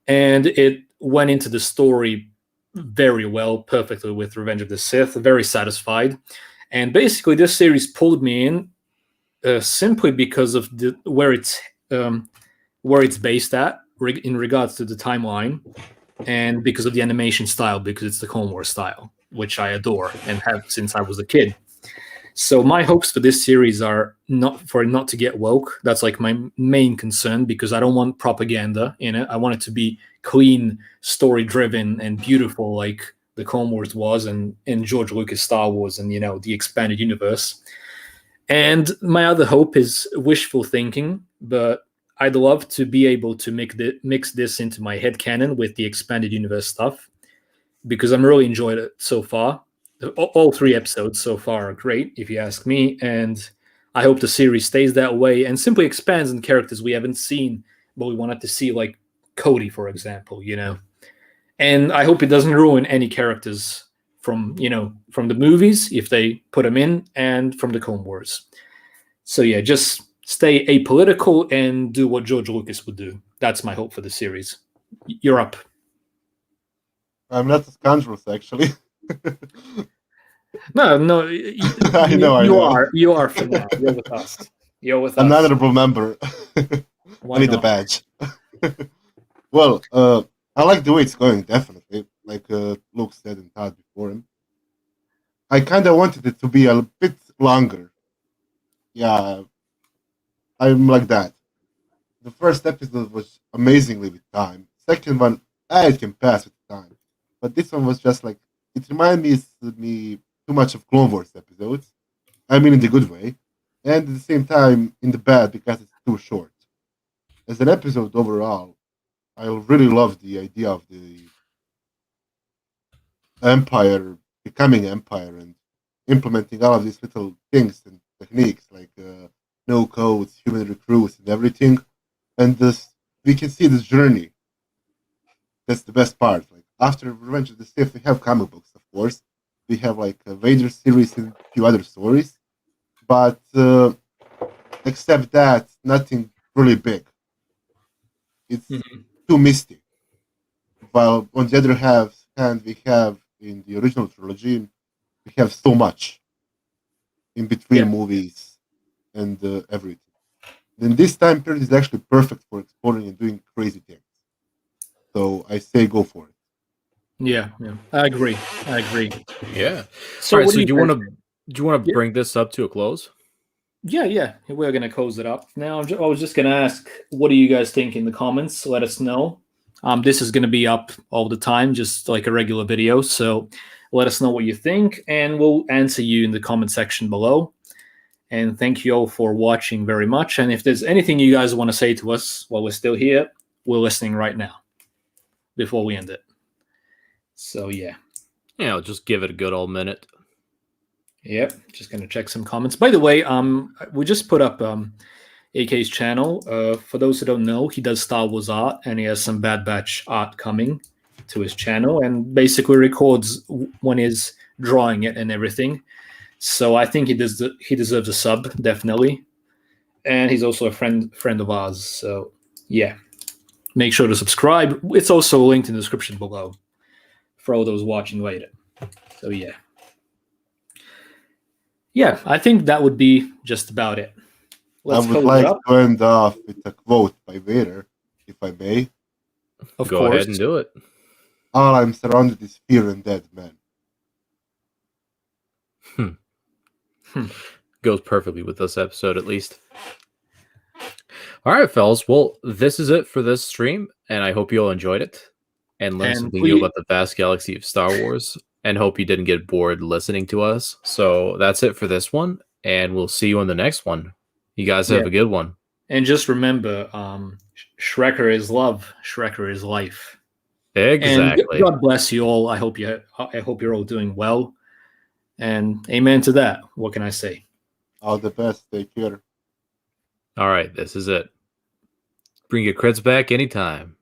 And it went into the story very well, perfectly with Revenge of the Sith. Very satisfied. And basically this series pulled me in simply because of where it's based at in regards to the timeline, and because of the animation style, because it's the Clone Wars style, which I adore and have since I was a kid. So my hopes for this series are not to get woke. That's like my main concern, because I don't want propaganda in it. I want it to be clean, story-driven, and beautiful, like the Clone Wars was, and George Lucas' Star Wars, and the expanded universe. And my other hope is wishful thinking, but I'd love to be able to mix this into my headcanon with the expanded universe stuff, because I'm really enjoyed it so far. All 3 episodes so far are great, if you ask me, and I hope the series stays that way and simply expands on characters we haven't seen, but we wanted to see, like Cody, for example, And I hope it doesn't ruin any characters from the movies, if they put them in, and from the Clone Wars. So yeah, just stay apolitical and do what George Lucas would do. That's my hope for the series. You're up. I'm not a Scoundrels, actually. No, I know. You are for now. You're with us. An honorable member. I need a badge. Well, I like the way it's going, definitely. Like Luke said and Todd before him. I kind of wanted it to be a bit longer. Yeah, I'm like that. The first episode was amazingly with time. Second one, it can pass with time. But this one was just like, it reminded me too much of Clone Wars episodes. I mean in the good way. And at the same time in the bad, because it's too short. As an episode overall, I really love the idea of the empire becoming empire and implementing all of these little things and techniques like no codes, human recruits, and everything. And this we can see this journey. That's the best part. Like after Revenge of the Sith, we have comic books, of course. We have like a Vader series and a few other stories, but except that, nothing really big. It's Mhm. too misty. While on the other hand, we have in the original trilogy, we have so much in between Yeah. movies and everything. Then this time period is actually perfect for exploring and doing crazy things. So I say go for it. Yeah, yeah. I agree. I agree. Yeah. So All right. what So do you guys? do you want to Yeah, bring this up to a close? yeah, yeah. We're gonna close it up now. I was just gonna ask, what do you guys think in the comments? Let us know. This is gonna be up all the time, just like a regular video. So let us know what you think, and we'll answer you in the comment section below. And thank you all for watching very much. And if there's anything you guys want to say to us while we're still here, we're listening right now before we end it. So yeah. Yeah, I'll just give it a good old minute. Yep, just gonna check some comments. By the way, we just put up AK's channel. For those who don't know, he does Star Wars art, and he has some Bad Batch art coming to his channel, and basically records when he's drawing it and everything. So I think he deserves a sub, definitely, and he's also a friend of ours. So yeah, make sure to subscribe. It's also linked in the description below for all those watching later. So yeah. Yeah, I think that would be just about it. Let's I would close it like up. to end off with a quote by Vader, if I may. Of Go course. ahead and do it. All I'm surrounded is fear and dead men. Goes perfectly with this episode, at least. All right, fellas. Well, this is it for this stream, and I hope you all enjoyed it and learned And something new please, about the vast galaxy of Star Wars. And hope you didn't get bored listening to us. So that's it for this one, and we'll see you on the next one. You guys have yeah, a good one. and just remember, Shrekker is love, Shrekker is life. And Exactly. God bless you all. I hope you're all doing well. And amen to that. What can I say? All the best. Take care. All right, this is it. Bring your crits back anytime.